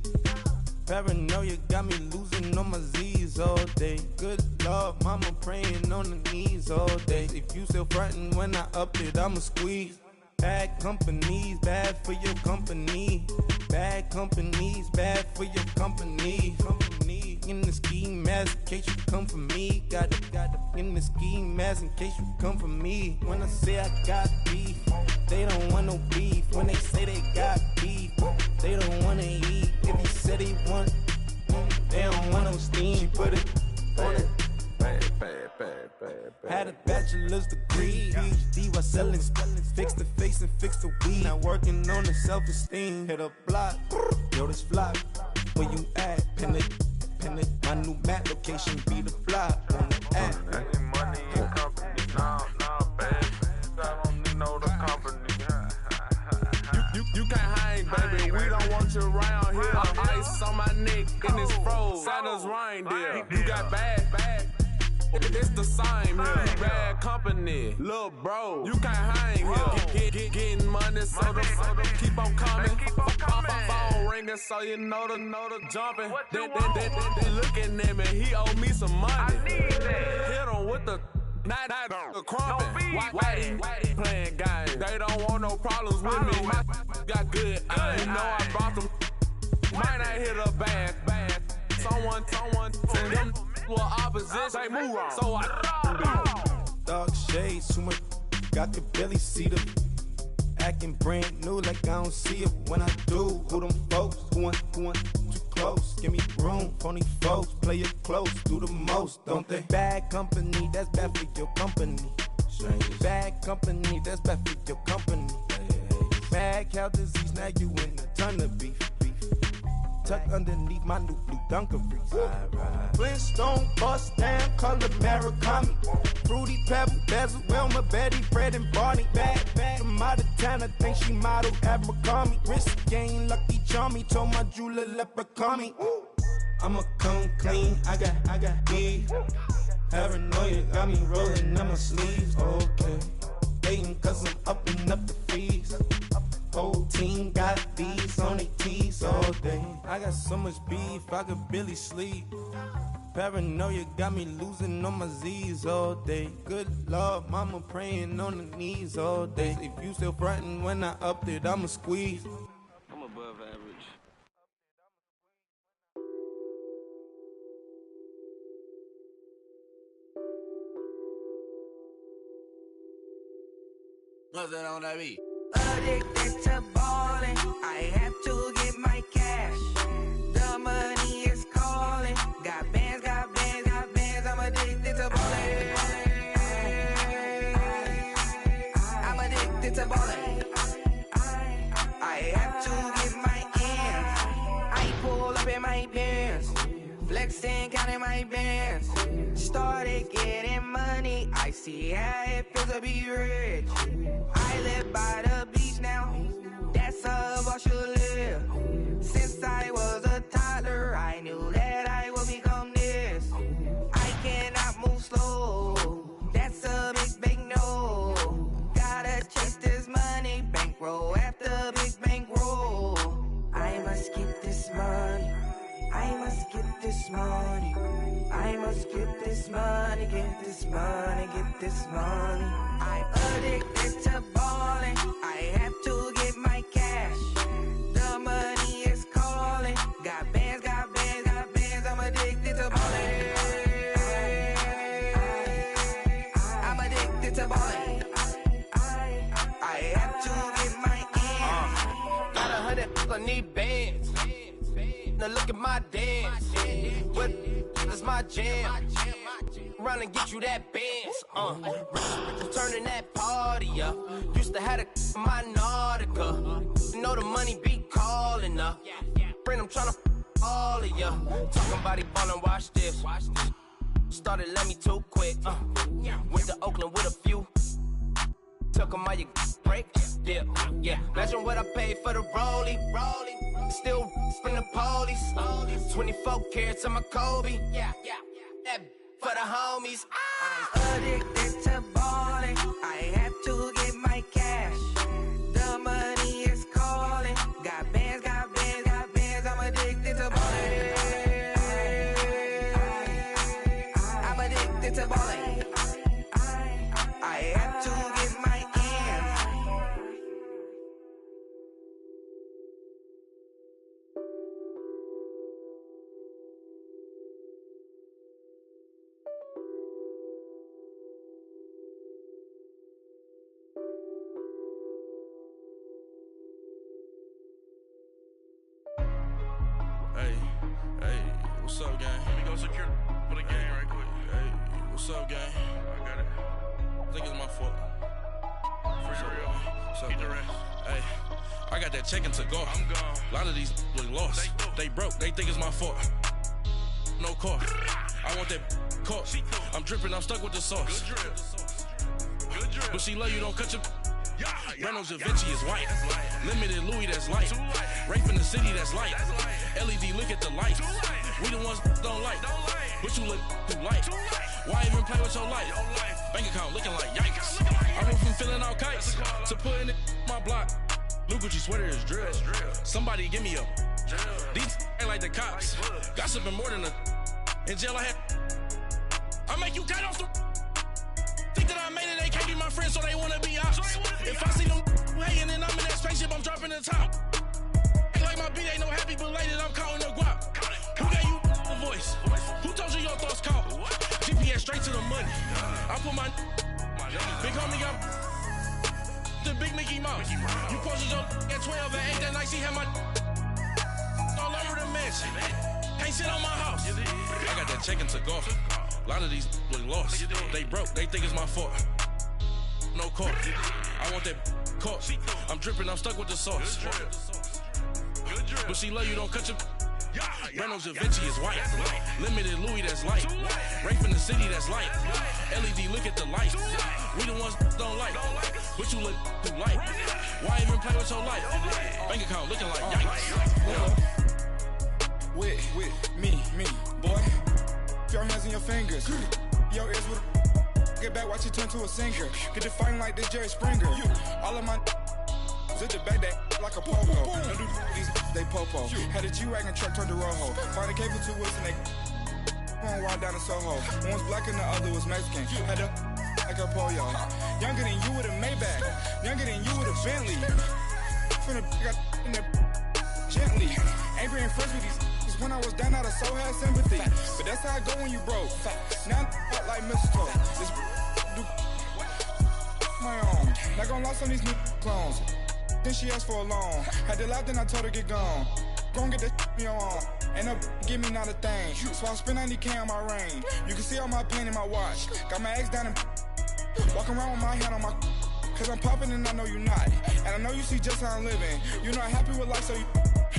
Paranoia got me losing on my Z's all day. Good Lord, mama praying on the knees all day. If you still frontin' when I up it, I'ma squeeze. Bad companies, bad for your company. Bad companies, bad for your company. mask in case you come for me. Got it in the ski mask in case you come for me. When I say I got beef, they don't want no beef. When they say they got beef, they don't wanna eat. If he said he want, they don't want no steam. She put it on it. Had a bachelor's degree, PhD while selling. Fix the face and fix the weed. Now working on the self-esteem. Hit a block, yo, this fly. Where you at? Pin it. My new map location be the fly on the app. Any money in company, nah, baby. I don't need no the company. You can't hang, baby. We don't want you around here. Ice on my neck in this froze. Santa's reindeer. You got bad. It's the same here. Bad company, little bro. You can't hang here. Getting money, so the keep on coming. Phone ringing, so you know the jumping. They looking at me. He owe me some money. Hit him with the. Not the crumpin'. Why they playing games? They don't want no problems with me. My got good aim. You know I brought them. Might not hit a bad. Someone send them to opposition. They move wrong. So I Dark shades, too much. I could barely see them. Acting brand new like I don't see it when I do. Who them folks? Who want too close? Give me room. Phony folks play it close. Do the most, don't they? Bad company, that's bad for your company. Bad company, that's bad for your company. Bad cow disease, now you in a ton of beef. Tucked underneath my new blue Dunkaroos. Flintstone, bust down, color Murakami. Fruity Pebble, Basil, Wilma, Betty, Fred, and Barney. Bad from out of town, I think she modeled at McCarmy. Wrist game, Lucky Charmy, told my jeweler, leprechaun me. I'ma come clean, I got beef. Paranoia got me rolling on my sleeves, okay. Hating cause I'm upping up the fees. Whole team got these on their tees all day. I got so much beef, I could barely sleep. Paranoia got me losing on my Z's all day. Good Lord, mama praying on the knees all day. If you still frontin' when I upped it, I'ma squeeze. I'm above average. What's that on that beat? Addicted to ballin', I have to get my cash. The money is calling. Got bands, I'm addicted to ballin'. I'm addicted to ballin'. I have to get my ends. I pull up in my pants, flexing, counting my bands. Started getting money, I see how it feels to be rich. I live by the beach now, that's how I should live. Since I was a toddler, I knew that I would become this. I cannot move slow, that's a big no. Gotta chase this money, bankroll after big bankroll. I must get this money, I must get this money. I must get this money, get this money, get this money. I'm addicted to ballin', I have to get my cash. The money is calling. Got bands, I'm addicted to ballin'. I'm addicted to ballin'. I have to get my ends. Got 100, I need bands. Now look at my dance. What is my jam? Run and get you that Benz. Turning that party up. Used to have a my Nautica. You know the money be calling up. Friend, I'm tryna all of ya. Talking about he ballin', watch this. Started let me too quick. Went to Oakland with a few. Took 'em all you break. Dip. Yeah. Imagine what I paid for the rollie. Still spin the police. 24 carats on my Kobe. That for the homies. I'm addicted to ballin'. I have to get my cash. The money is calling. Got bands, I'm addicted to ballin'. I'm addicted to ballin'. I have to get my ends. What's up, gang? Let me go secure for the game right quick. Hey, what's up, gang? I got it. I think it's my fault. For real. What's up, Keep the gang? rest. Hey, I got that check and to go. I'm gone. A lot of these look lost. They broke. They think it's my fault. No car. I want that caught. I'm dripping. I'm stuck with the sauce. Good drip. Good drip. But she love you. Don't cut your. Yeah, Reynolds Da Vinci is white. That's light. Limited Louis, that's light. Too light. Rape in the city, that's light. That's light. LED, look at the light. Too light. We the ones don't like. Don't like. But you look too light. Too light. Why even play with your life? Your life. Bank account looking like yikes. Looking like I went from filling out kites That's a call. to putting it in my block. Blue Gucci sweater is drill. That's drill. Somebody give me a. Drill. These ain't like the cops. Like bugs. Gossiping more than a. In jail I had. I make you cut off the. Think that I made it, they can't be my friends, so they wanna be ops. If I see them hating and I'm in that spaceship, I'm dropping the top. Ain't like my beat ain't no happy belated, I'm counting the guap. Who gave you the voice? Who told you your thoughts count? GPS straight to the money. I put my big homie got the big Mickey Mouse. You posted your at 12 and 8 that night, she had my all over the mansion. Can't sit on my house. I got that check and took off. A lot of these look lost. They broke, they think it's my fault. No car. I want that caught. I'm dripping, I'm stuck with the sauce. Good drip. But she love you, don't cut your. Yeah, Reynolds Da Vinci is white. That's light. Limited Louis, that's light. Too light. Rape in the city, that's light. LED, look at the light. We the ones don't like. But you look too light. Why even play with your life? Bank account looking like yikes. With me, boy. Your hands and your fingers. Your ears with get back, watch it turn to a singer. Get it fighting like this Jerry Springer. All of my zip the back that like a pogo. Don't do these they popo. Had a G-Wagon truck turned to Rojo. Find a cable 2 wheels and they going wild down in Soho. One was black and the other was Mexican. Had a like a pollo. Younger than you with a Maybach. Younger than you with a Bentley. From the got in there gently. Angry and friends with these. When I was down, I so had sympathy. But that's how I go when you broke. Now I'm like mistletoe. This do my own. Not gonna lie on these new clones. Then she asked for a loan. Had to laugh, then I told her get gone. Gon' get that me on. Ain't no give me not a thing. So I spend 90K on my ring. You can see all my pain in my watch. Got my ex down and walking around with my hand on my. Cause I'm popping and I know you not. And I know you see just how I'm living. You're not happy with life, so you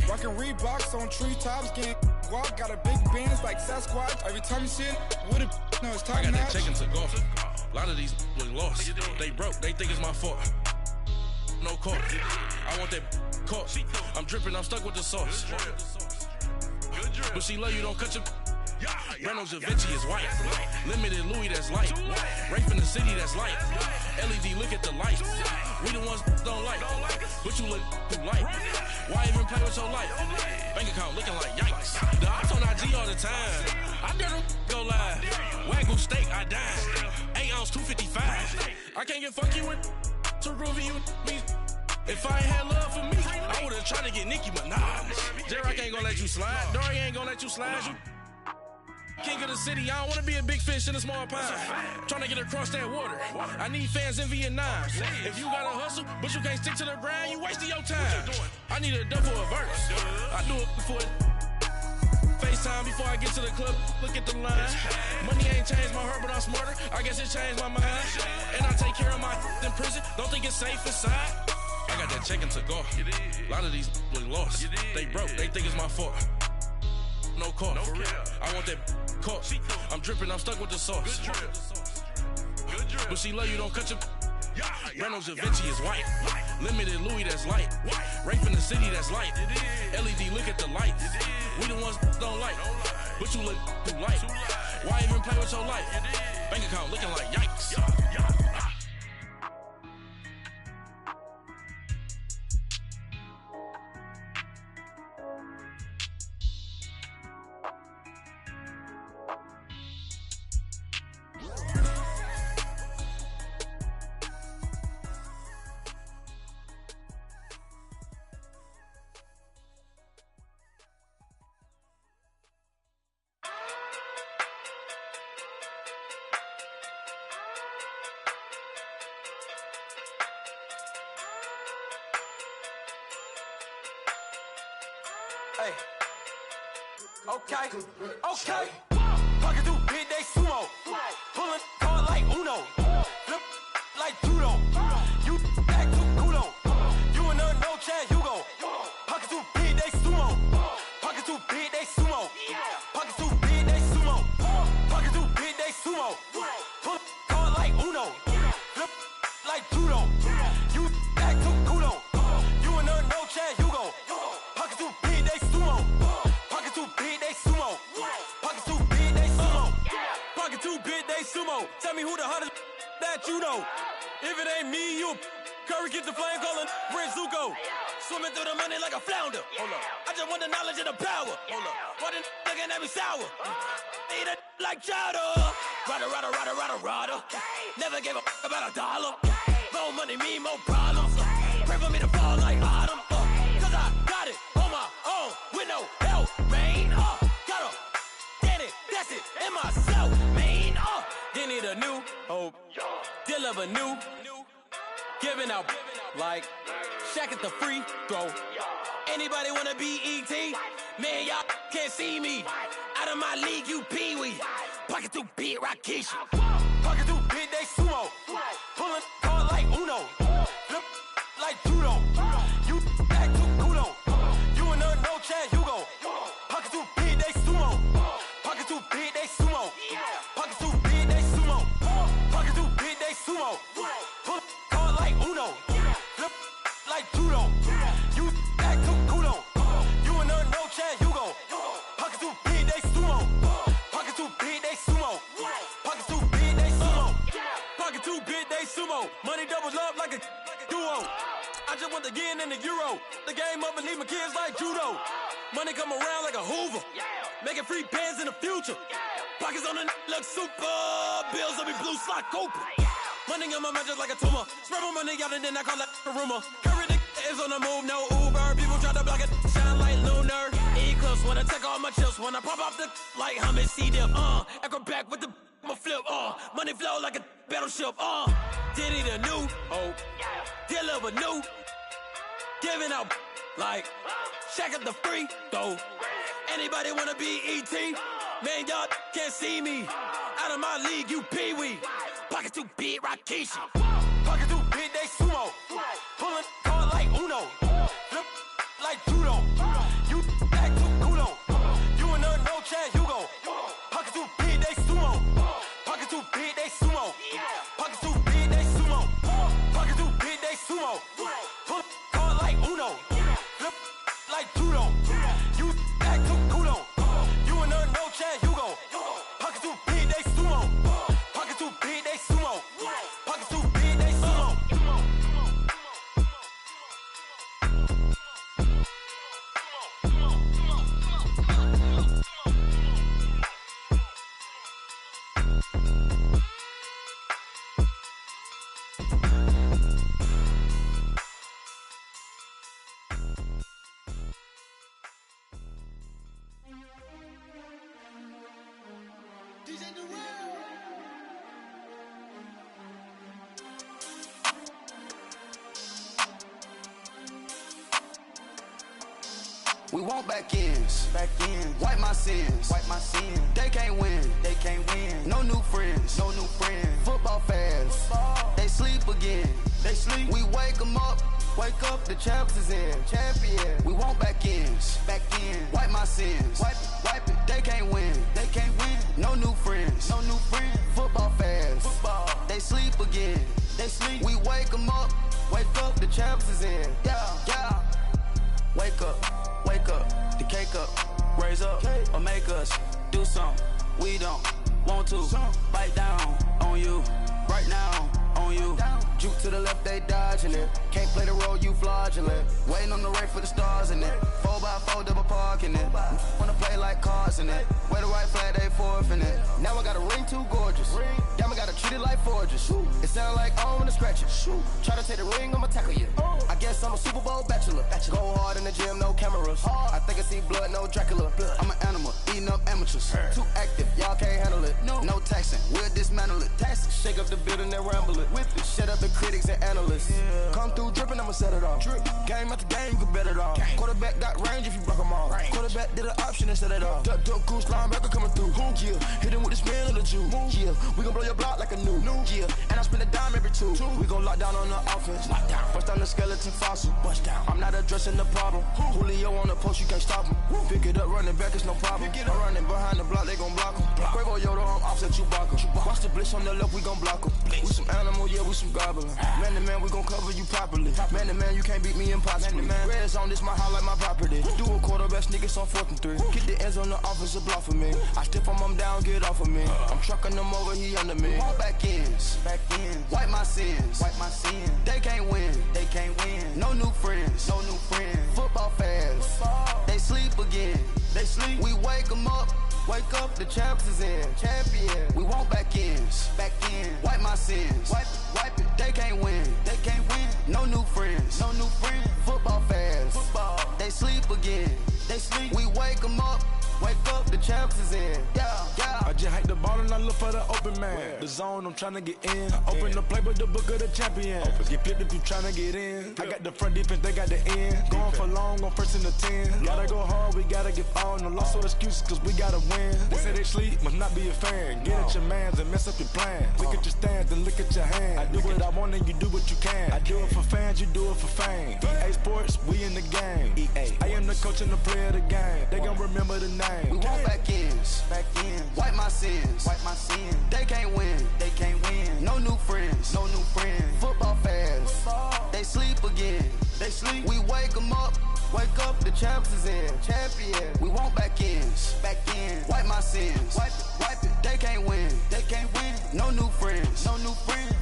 rockin' Reeboks on treetops, getting guap. Got a big Benz like Sasquatch. Every time you see it, with it, no, it's top I got notch. that check and took off. A lot of these look lost. They broke, they think it's my fault. No car. I want that caught. I'm dripping, I'm stuck with the sauce. Good drip. But she love you, don't cut your. Reynolds Da Vinci is white. Limited Louis, that's light. Rape in the city, that's light. LED, look at the light. We the ones don't like. But you look too light. Why even play with your life? Bank account looking like yikes. The ops on IG all the time. I dare them go live. Wagyu steak, I dine. 8 ounce, 255. I can't get funky with to groovy you me. If I ain't had love for me, I would've tried to get Nicki Minaj. J-Rock ain't gonna let you slide. Dory ain't gonna let you slide. You king of the city, I don't wanna be a big fish in a small pond. Tryna get across that water. I need fans in Vietnam. If you gotta hustle, but you can't stick to the grind, you wasting your time. I need a double a verse. I do it before FaceTime before I get to the club. Look at the line. Money ain't changed my heart, but I'm smarter. I guess it changed my mind. And I take care of my in prison. Don't think it's safe inside. I got that check and took off. A lot of these look lost. They broke, they think it's my fault. No car. I want that caught. I'm dripping, I'm stuck with the sauce. Good drip. But she love you, don't cut your. Reynolds Da Vinci is white. Limited Louis, that's light. Rape in the city, that's light. LED, look at the light. We the ones don't like. But you look too light. Why even play with your life? Bank account looking like yikes. Okay, okay. Pocket too big, they sumo. Pulling card like Uno. Flip like judo. You act too kudo. You and no Chad Hugo. Pocket too big, they sumo. Pocket too big, they sumo. Pocket too big, they sumo. Pocket too big, they sumo. Pull card like Uno. Flip like judo. You act too kudo. You and no Chad Hugo. Pocket too big, they sumo. Pocket too big, they sumo. Pocket too big, they sumo. Pocket too big, they sumo. Tell me who the hottest that you know. If it ain't me, you Curry keep the flame calling Prince Zuko. Swimming through the money like a flounder. Hold up. I just want the knowledge and the power. Hold up. Why the looking at me sour? Eat it like chowder. Rada. Never gave a about $1. More money mean more problems. Pray for me to fall like autumn. Cause I got it on my own with no help, man. Gotta get it, that's it, in myself, man. They need a new hope. Deal of a new. Giving out like Shaq at the free throw. Anybody wanna be E.T.? Man, y'all can't see me. Out of my league, you pee-wee. Pocket too big, Rakishi. Pocket too big, they sumo. Pulling card like Uno. Flip like judo. You act too kudo. You and no Chad Hugo. Pocket too big, they sumo. Pocket too big, they sumo. Pocket too big, they sumo. Pocket too big, they sumo. Pull card like Uno. Flip like judo. You act too kudo. You and no Chad Hugo. Pocket too big, they sumo. Pocket too big, they sumo. Pocket too big, they sumo. Pocket too big, they sumo. Money doubles up like a duo. I just want the yen and the euro. The game up and leave my kids like judo. Money come around like a Hoover. Making free bands in the future. Pockets on the look super. Bills on me blue slot Cooper. Money on my mind just like a tumor. Spread my money out and then I call that a rumor. Curry the is on the move, no Uber. People try to block it, shine like lunar. Eclipse when I take all my chips. When I pop off the like hummus C-dip. Acrobat with the my flip. Money flow like a battleship. Diddy the new hope. Deliver new. Giving out like Shaq at the free throw. Anybody wanna be E.T.? Man, y'all can't see me. Out of my league, you pee-wee. Pocket too big, Rakishi. Pocket too big, they sumo. Pulling card like Uno. Flip like judo. You act too kudo. You and no Chad Hugo. Pocket too big, they sumo. Pocket too big, they sumo. Pocket too big, they sumo. Pocket too big, they sumo. Pull card like Uno. Flip like judo. You act too kudo. You and no Chad Hugo. Pocket too big, they sumo. Pocket too big, they sumo. Pocket too big, they sumo. We want back ends. Wipe my sins. They can't win. No new friends. Football fans. They sleep again. We wake them up. Wake up, the champs is in. Champion. We want back ends. Wipe my sins. Wipe it. They can't win. No new friends. Football fans. They sleep again. We wake them up. Wake up, the champs is in. Yeah. Wake up, the cake up, raise up, or make us do something we don't want to. Bite down on you, right now on you. Juke to the left, they dodging it. Can't play the role, you fraudulent. Waiting on the race for the stars in it. 4x4 double parking it. Wanna play like cars in it. Wear the white flag, they forfeit it. Now I got a ring too gorgeous. Damn, I gotta treat it like forges. It sound like I wanna scratch it. Try to take the ring, I'ma tackle you. I guess I'm a Super Bowl bachelor. Go hard in the gym, no cameras. I think I see blood, no Dracula. I'm an animal, eating up amateurs. Too active, y'all can't handle it. No taxing, we'll dismantle it. Shake up the building and ramble it. Shut up the critics and analysts. Come through dripping, I'ma set it off. Game after game, you can bet it all. Quarterback got range if you block them all. Quarterback did an option instead of all. Duck, goose, linebacker coming through. Yeah, hit him with the spin of the Jew. Yeah, we gon' blow your block like a new. Yeah, and I spend a dime every two. We gon' lock down on the offense. Bust down the skeleton fossil. Bust down. I'm not addressing the problem. Julio on the post, you can't stop him. Pick it up, running back, it's no problem. I'm running behind the block, they gon' block him. Quavo Yoda, I'm offset Chewbacca. Watch the blitz on the left, we gon' block him. We some animal, yeah, we some gobbler. Man to man, we gon' cover you properly. Man to man, you can't beat me impossibly. Red zone, this my house like my property. Do a quarterback sneak, it's on 4th and 3. Get the ends on the offensive block for me. I step on them down, get off of me. I'm trucking them over, he under me. Back ends, wipe my sins, They can't win, No new friends, Football fast, they sleep again. We wake them up. Wake up, the champs is in. Champion. We want back ends. Wipe my sins. Wipe it. They can't win. No new friends. Football fast. They sleep again. We wake them up. Wake up, the champs is in. Yeah. I just hike the ball and I look for the open man. The zone, I'm tryna get in. Open the playbook, the book of the champion. Get flipped if you tryna get in. I got the front defense, they got the end. Going for long, on 1st and the 10. Gotta go hard, we gotta give all. No loss or excuses, cause we gotta win. They say they sleep, must not be a fan. Get at your mans and mess up your plan. Look at your stands and look at your hand. I do what I want and you do what you can. I do it for fans, you do it for fame. EA Sports, we in the game. I am the coach and the player of the game. They gon' remember the name. We want back ends. Wipe my sins. They can't win. No new friends. Football fast. They sleep again. We wake them up. Wake up, the champs is in. Champion. We want back ends. Wipe my sins. Wipe it. They can't win. No new friends.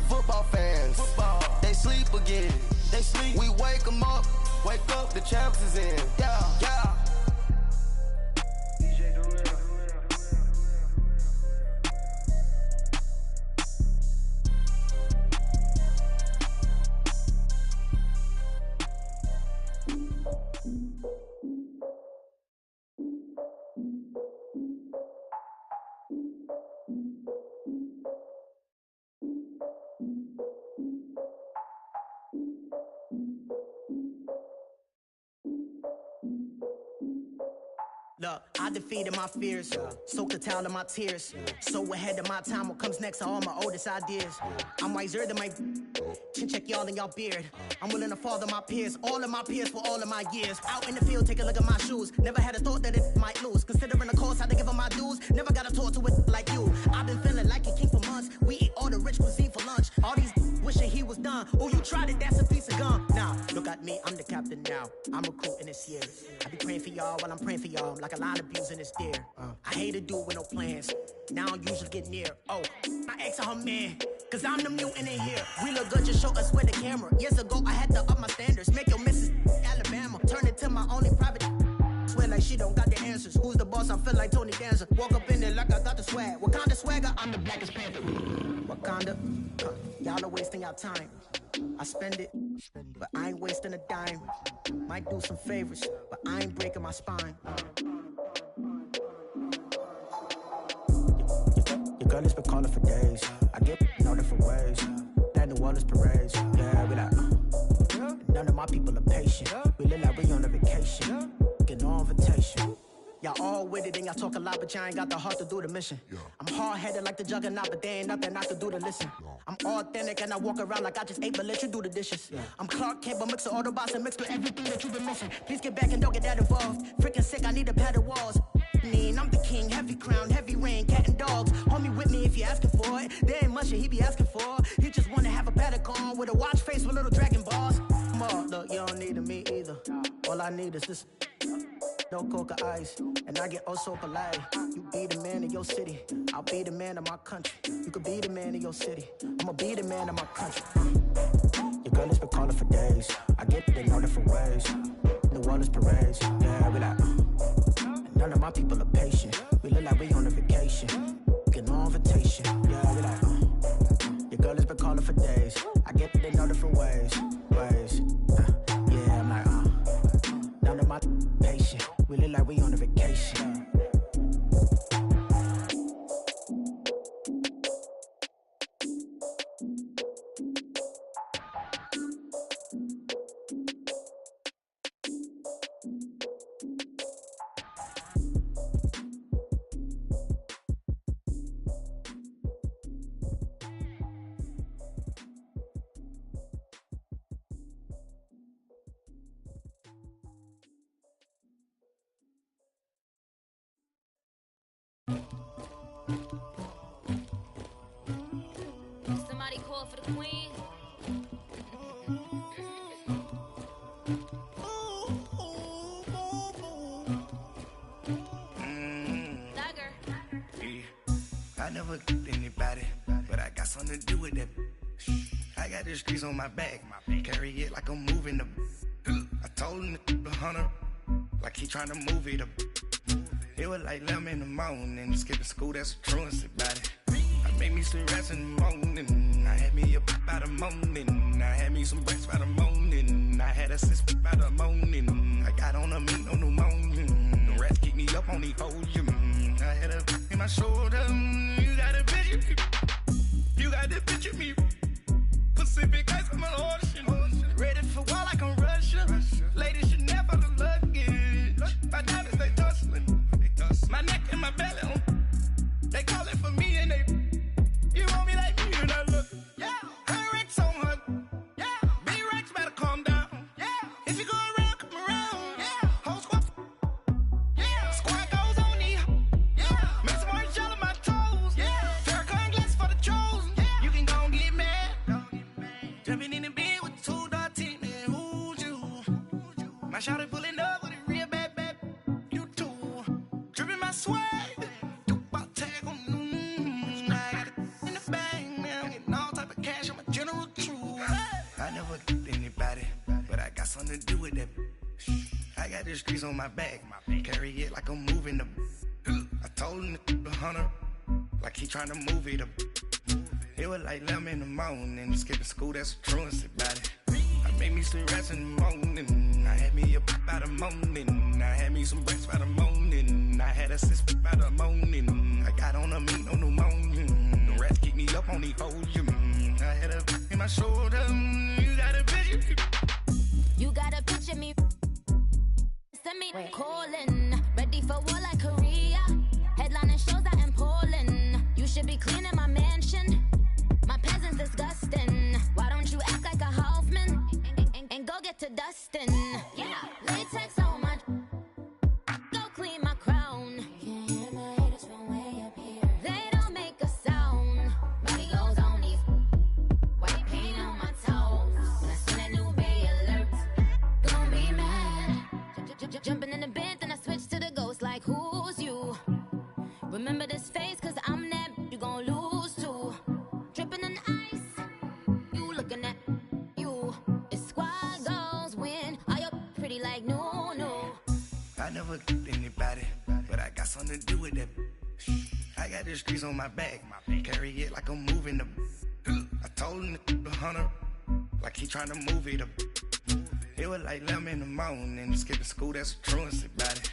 Football fast. They sleep again. We wake them up. Wake up, the champs is in. Yeah. Look, I defeated my fears, soaked a towel in my tears. So ahead of my time, what comes next are all my oldest ideas. I'm wiser than my chin check y'all in y'all beard. I'm willing to father my peers, all of my peers for all of my years. Out in the field, take a look at my shoes. Never had a thought that it might lose. Considering the cost, I had to give them my dues. Never got a talk to it like you. I've been feeling like a king for months. We eat all the rich cuisine for lunch. All these wishing he was done. Oh, you tried it, that's a piece of gum. Now, look at me, I'm the captain now. I'm recruiting this year. I be praying for y'all while I'm praying for y'all. Like a lot of abusing this deer. I hate to do it with no plans. Now I usually get near. Oh, I ex her man. Cause I'm the mutant in here. We look good, just show us where the camera. Years ago, I had to up my standards. Make your missus Alabama. Turn it to my only private. Swear like she don't got the answers. Who's the boss? I feel like Tony Danza. Walk up in there like I got the swag. Wakanda swagger, I'm the blackest panther. Wakanda, y'all are wasting your time. I spend it, but I ain't wasting a dime. Might do some favors, but I ain't breaking my spine. Your girl has been calling for days. I get in all different ways. That New Orleans parades. Yeah, we like, none of my people are patient. We look like we on a vacation. Get no invitation. Y'all all with it and y'all talk a lot, but y'all ain't got the heart to do the mission. I'm hard-headed like the juggernaut, but there ain't nothing I can do to listen. I'm authentic and I walk around like I just ate, but let you do the dishes. I'm Clark Kent, but mix the Autobots and mix with everything that you've been missing. Please get back and don't get that involved. Freaking sick, I need a padded walls. I'm the king, heavy crown, heavy rain, cat and dogs. Homie with me if you're asking for it. There ain't much that he be asking for. He just wanna have a paddock on with a watch face with little dragon balls. Look, you don't need me either. All I need is this. No coca ice, and I get oh so polite. You be the man of your city, I'll be the man of my country. You could be the man of your city, I'ma be the man of my country. Your girl has been calling for days. I get it in all different ways. New Orleans parades, yeah, we like. None of my people are patient. We look like we on a vacation. Get no invitation, yeah, we like. Your girl has been calling for days. I get it in all different ways. Yeah, I'm like, none of my patient. We look like we on a vacation. Somebody call for the queen. I never killed anybody, but I got something to do with that. I got the streets on my back, carry it like I'm moving the. I told him to 100, like he trying to move it up. It was like 11 in the morning, skipping school, that's a truancy about it. I made me some rest in the morning, I had me up by the morning, I had me some breakfast by the morning, I had a six by the morning, I got on a meat on the morning, the rats keep me up on the podium, I had a in my shoulder, you got a picture me, you got the picture me, Pacific ice on my ocean, ready for war like I'm Russia, ladies should never the luggage, my diamonds they tussling, my neck and my belly on, they call it for me and they, you want me like me and I look, yeah, her Rex on her, yeah, B-Rex better calm down, yeah, if you go around, come around, yeah, whole squad, yeah, squad goes on me, yeah, make some orange gel on my toes, yeah, Farrakhan glass for the chosen, yeah, you can go and get mad, jumping in the bed with 2 dark teeth, man, who's you, my shawty pulling up with a real bad, you too, dripping my swag, something to do with that. I got the streets on my back, carry it like I'm moving the. I told him to 100, like he trying to move it up. It was like 11 in the morning, skipping school, that's a truancy about it. I made me some rest in the morning, I had me up by the morning, I had me some breakfast by the morning, I had a six by the morning, I got on a meat on the morning, the rats keep me up on the podium, I had a in my shoulder, you got a picture. You gotta picture me. Send me calling. Ready for war like Korea. Headlining shows out in Poland. You should be cleaning my mansion. My peasants disgusting. Why don't you act like a Hoffman and go get to dustin'? Yeah, latex on my. Go clean my crown. Can't hear my haters from way up here. They don't make a sound. Money goes on these. White paint on my toes. When I send a new bay alert. Jumping in the bed, then I switch to the ghost like who's you? Remember this face, cause I'm that you gon' lose too. Dripping in ice, you looking at you. It's squad goals win, are you pretty like no. I never killed anybody, but I got something to do with that. I got the streets on my back, carry it like I'm moving the. I told him to 100, like he trying to move it up. It was like 11 in the morning, skipping school, that's a truancy about it.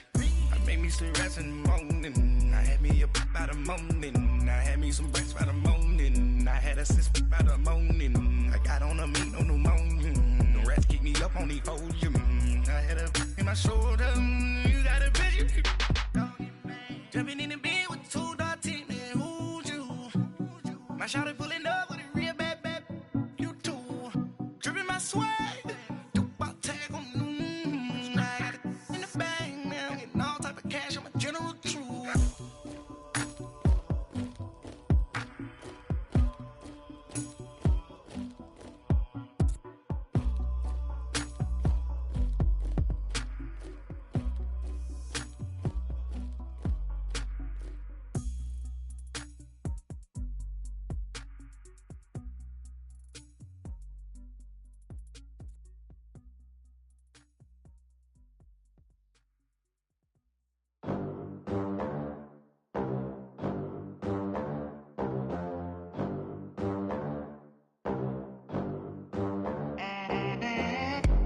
I made me some rest in the morning, I had me up by the morning, I had me some breakfast by the morning, I had a six by the morning, I got on a meat on the morning, the rats keep me up on the podium, I had a in my shoulder, you got a picture, jumping in the bed with 2 dark teeth, man, who's you? My shawty pulling up with a real bad, you too, dripping my swag.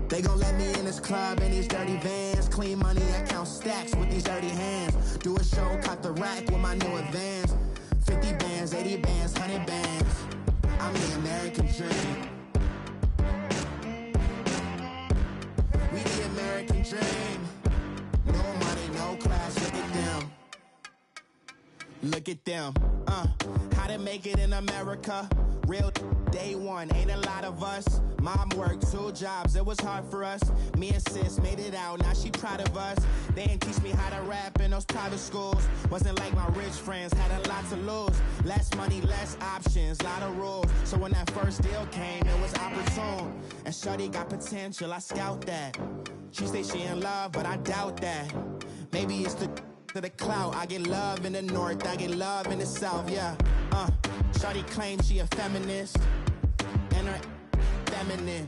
They gon' let me in this club in these dirty vans. Clean money, I count stacks with these dirty hands. Do a show, cop the rack with my new advance. 50 bands, 80 bands, 100 bands. I'm the American dream. We the American dream. No money, no class, look at them. Look at them, how to make it in America. Real day one, ain't a lot of us. Mom worked 2 jobs, it was hard for us. Me and sis made it out, now she proud of us. They ain't teach me how to rap in those private schools. Wasn't like my rich friends, had a lot to lose. Less money, less options, lot of rules. So when that first deal came, it was opportune. And shorty got potential, I scout that. She say she in love, but I doubt that. Maybe it's to the clout. I get love in the north, I get love in the south, yeah. Shorty claims she a feminist, and her feminine.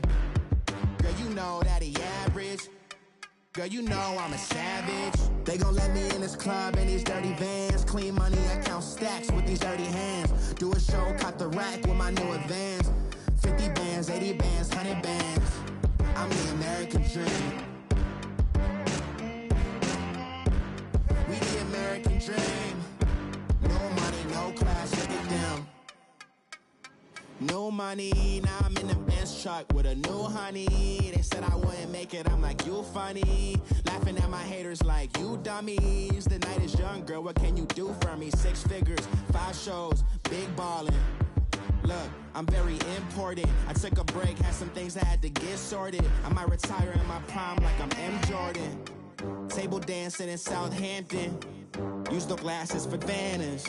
Girl, you know that he average. Girl, you know I'm a savage. They gon' let me in this club in these dirty vans. Clean money, I count stacks with these dirty hands. Do a show, caught the rack with my new advance. 50 bands, 80 bands, 100 bands. I'm the American dream. We the American dream. No money, no class, look at them. No money, now I'm in the Benz truck with a new honey. They said I wouldn't make it, I'm like, you funny. Laughing at my haters like, you dummies. The night is young, girl, what can you do for me? 6 figures, 5 shows, big ballin'. Look, I'm very important. I took a break, had some things I had to get sorted. I might retire in my prime like I'm M. Jordan. Table dancing in Southampton. Use the glasses for Vannas.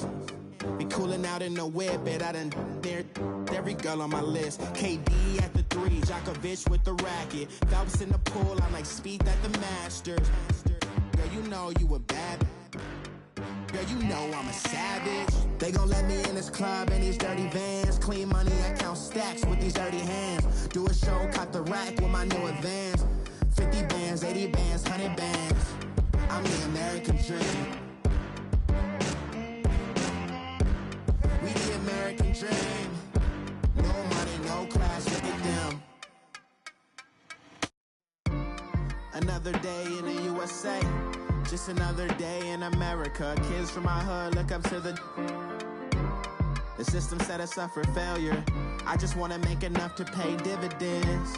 Be cooling out in the whip, but I done dared every girl on my list. KD at the 3, Djokovic with the racket. Phelps in the pool, I'm like Speed at the Masters. Girl, you know you a bad. Girl, you know I'm a savage. They gon' let me in this club in these dirty vans. Clean money, I count stacks with these dirty hands. Do a show, caught the rack with my new advance. 50 bands, 80 bands, 100 bands. I'm the American dream. We the American dream. No money, no class, look at them. Another day in the USA. Just another day in America. Kids from my hood look up to the system set us up for failure. I just wanna make enough to pay dividends,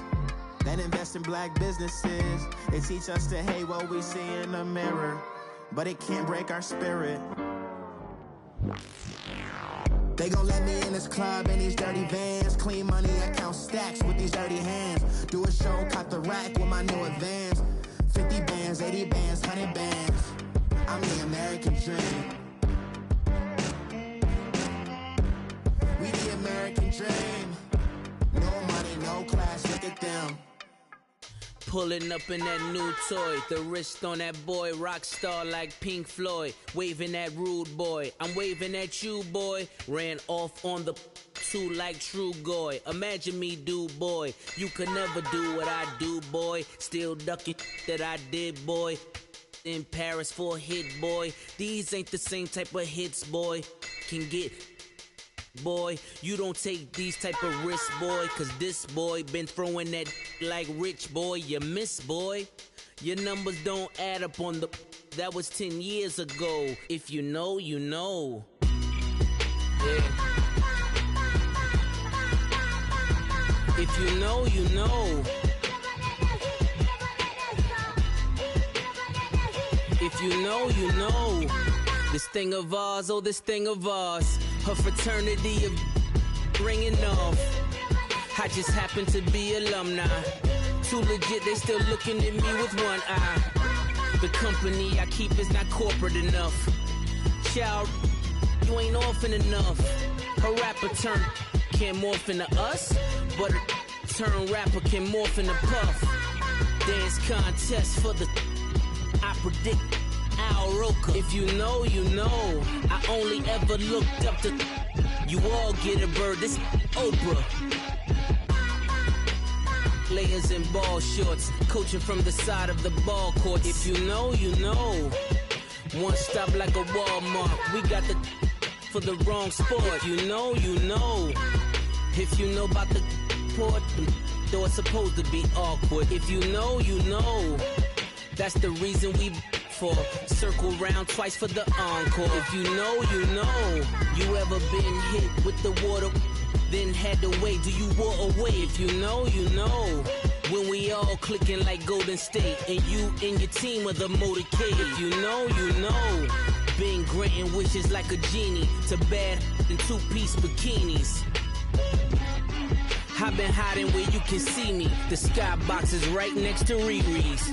then invest in black businesses. They teach us to hate what we see in the mirror, but it can't break our spirit. They gon' let me in this club in these dirty vans. Clean money, I count stacks with these dirty hands. Do a show, caught the rack with my new advance. 50 bands, 80 bands, 100 bands. I'm the American dream. We the American dream. No money, no class, look at them. Pulling up in that new toy, the wrist on that boy, rock star like Pink Floyd, waving at rude boy, I'm waving at you boy, ran off on the 2 like True Goy, imagine me do boy, you could never do what I do boy, still ducking that I did boy, in Paris for a hit boy, these ain't the same type of hits boy, can get boy, you don't take these type of risks, boy, cause this boy been throwing that like rich boy, you miss, boy. Your numbers don't add up on the, that was 10 years ago. If you know, you know. Yeah. If you know, you know. If you know, you know. This thing of ours, oh, this thing of ours. Her fraternity of ringing off. I just happen to be alumni. Too legit, they still looking at me with one eye. The company I keep is not corporate enough. Child, you ain't orphan enough. A rapper turn can't morph into us, but a turn rapper can morph into Puff. Dance contest for the, I predict Al Roker. If you know, you know. I only ever looked up to, you all get a bird, this Oprah. Layers in ball shorts, coaching from the side of the ball court. If you know, you know. One stop like a Walmart. We got the for the wrong sport. If you know, you know. If you know about the port, though it's supposed to be awkward. If you know, you know. That's the reason we for circle round twice for the encore. If you know, you know. You ever been hit with the water? Then had to wait, do you walk away? If you know, you know. When we all clicking like Golden State, and you and your team are the motorcade. If you know, you know. Been granting wishes like a genie to bad in 2-piece bikinis. I've been hiding where you can see me. The skybox is right next to Riri's.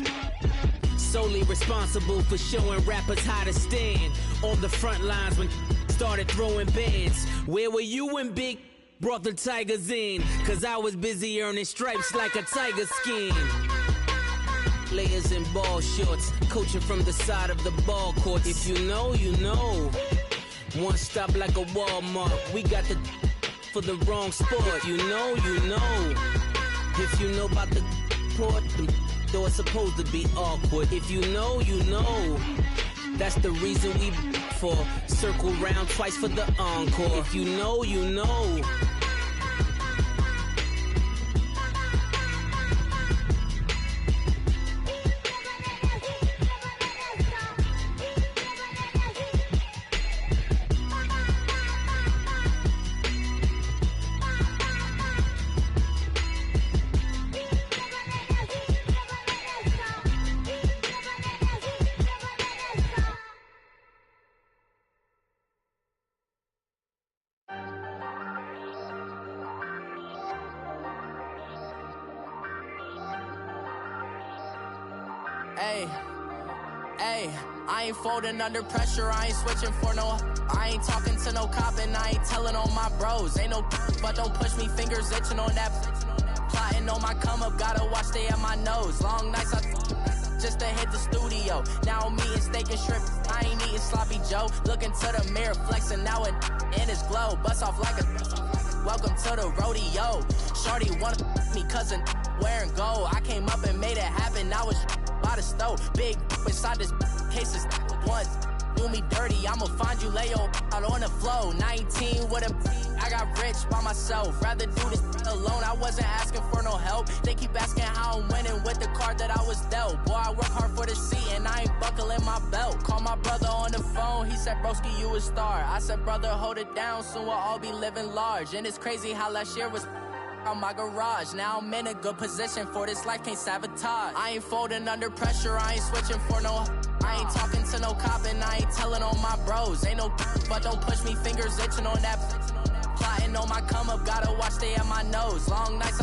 Solely responsible for showing rappers how to stand on the front lines when started throwing bands. Where were you when Big brought the Tigers in? Cause I was busy earning stripes like a tiger skin. Players in ball shorts, coaching from the side of the ball court. If you know, you know. One stop like a Walmart. We got the for the wrong sport. You know, you know. If you know about the port, though it's supposed to be awkward. If you know, you know. That's the reason we for circle round twice for the encore. If you know, you know. Hey, I ain't folding under pressure, I ain't switching for no. I ain't talking to no cop and I ain't telling on my bros. Ain't no but don't push me, fingers itching on that. Plotting on my come up, gotta watch they at my nose. Long nights just to hit the studio. Now I'm eating steak and shrimp, I ain't eating sloppy Joe. Looking to the mirror, flexing now it in his glow. Bust off like a welcome to the rodeo. Shorty wanna me cousin wearing gold. I came up and made it happen, I was by the stove. Big inside this cases once do me dirty, I'ma find you lay out on the floor. 19 with a I got rich by myself. Rather do this alone, I wasn't asking for no help. They keep asking how I'm winning with the card that I was dealt. Boy, I work hard for the seat and I ain't buckling my belt. Call my brother on the phone, he said, broski, you a star. I said, brother, hold it down, soon we'll all be living large. And it's crazy how last year was on my garage. Now I'm in a good position for this life, can't sabotage. I ain't folding under pressure, I ain't switching for no. I ain't talking to no cop and I ain't telling on my bros. Ain't no but don't push me, fingers itching on that. Plotting on my come up, gotta watch they at my nose. Long nights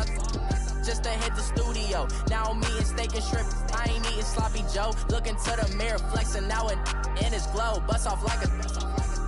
just to hit the studio. Now I'm eating steak and shrimp, I ain't eating sloppy Joe. Looking to the mirror, flexing now it in his glow. Bust off like a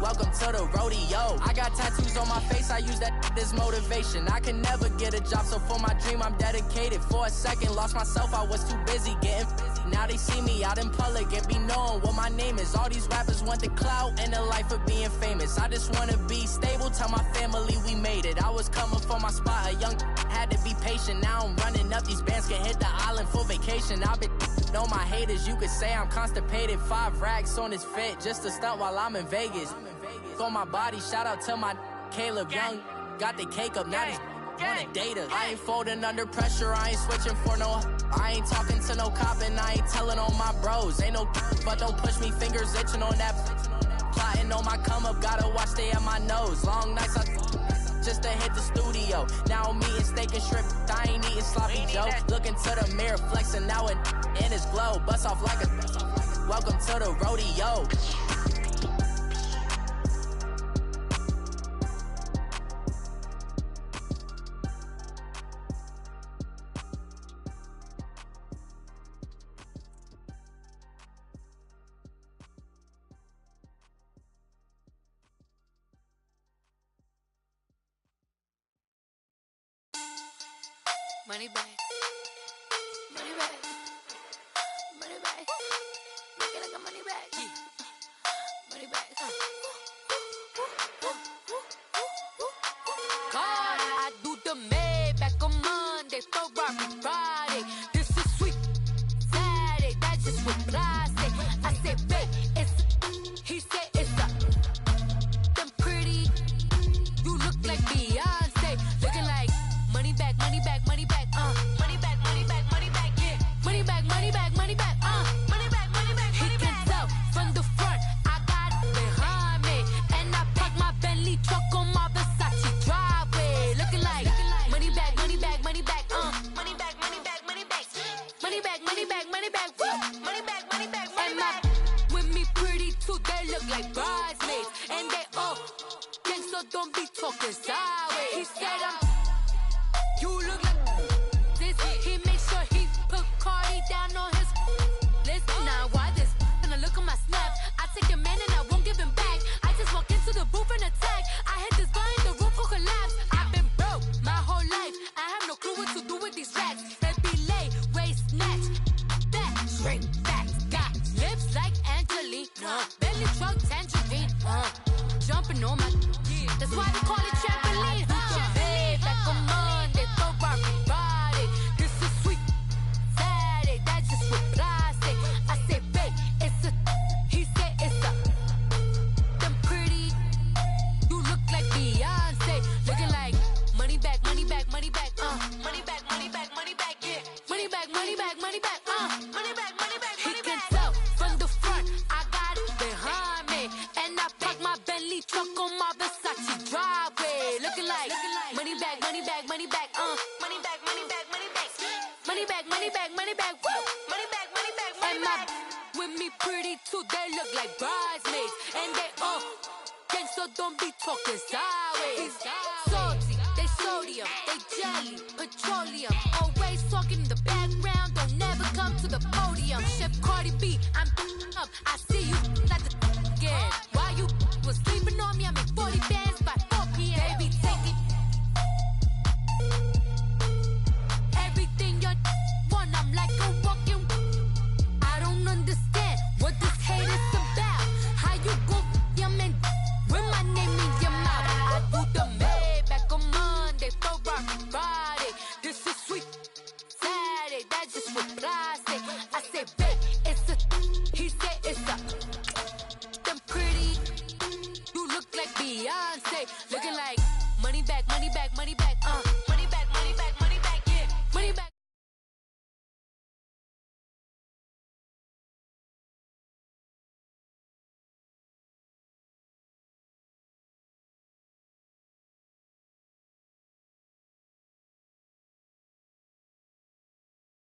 welcome to the rodeo. I got tattoos on my face, I use that as motivation. I can never get a job, so for my dream I'm dedicated. For a second, lost myself, I was too busy getting busy. Now they see me out in public and be knowing what my name is. All these rappers want the clout and the life of being famous. I just wanna be stable, tell my family we made it. I was coming for my spot, a young had to be patient. Now I'm running up, these bands can hit the island for vacation. I've been know my haters, you could say I'm constipated. 5 racks on his fit, just to stunt while I'm in Vegas. On my body, shout out to my Caleb Young. Got the cake up, now he's wanna date us. I ain't folding under pressure, I ain't switching for no. I ain't talking to no cop and I ain't telling on my bros. Ain't no but don't push me, fingers itching on that. Plotting on my come up, gotta watch they at my nose. Long nights just to hit the studio. Now I'm eating steak and shrimp, I ain't eating sloppy Joe. Looking to the mirror, flexing now it in his glow. Bust off like a welcome to the rodeo. Money back, money back, money back. Make it like a money back, money back. God, I do the Maybach on Monday, Ferrari Friday. This is sweet Saturday, that's just what I say. I said, babe, it's. He said it's a. Them pretty, you look like Beyonce, looking like money back, money back, money back. Money back, money back, money back, yeah. Money back, money back, money back, money back, money back, money back. He can tell from the front, I got it behind me. And I park my Bentley truck on my Versace driveway. Looking like money back, money back, money back, money back, money back, money back. Money back, money back, money back, money back, money back, money back. With me pretty too, they look like bridesmaids. And they all gang, so don't be talking sideways. He said You look like this. He makes sure he put Cardi down on his list. Now why this? And I look at my snap. I take your man and I won't give him back. I just walk into the booth and attack. I hit this guy in the roof will collapse. I've been broke my whole life. I have no clue what to do with these racks. That be lay, waist snatch, back, straight back. Got lips like Angelina, belly truck tangerine. Jumping on my, that's why they call it trampoline. Babe, like a Monday, throw body. This is sweet Saturday, that's just with plastic. I say, babe, it's a, he said it's a, them pretty, you look like Beyonce, looking like money back, money back, money back, money back, money back, money back, yeah, money back, money back, money back, money back, money back. He can tell from the front, I got it behind me, and I park my Bentley truck on my Versace driveway, looking like money back, money back, money back, money back, money back, money back, money back, money back, money back, woo, money back, money back, money back. With me pretty too, they look like bridesmaids, and they all gang, so don't be talking sideways. Salty, they sodium, they jelly, petroleum, always talking in the background, don't never come to the podium. Chef Cardi B, I'm up, I see you like the again. While you was sleeping on me, I make 40 bands by 4 p.m. Baby, take it. Everything you want, I'm like a walking. I don't understand what this hate is about. How you go your man with my name in your mouth? I do the Maybach on Monday, for Friday. This is sweet Saturday, that's just with plastic. I say, babe, it's a, he said it's a, them pretty, you look like Beyonce, looking like money back, money back, money back,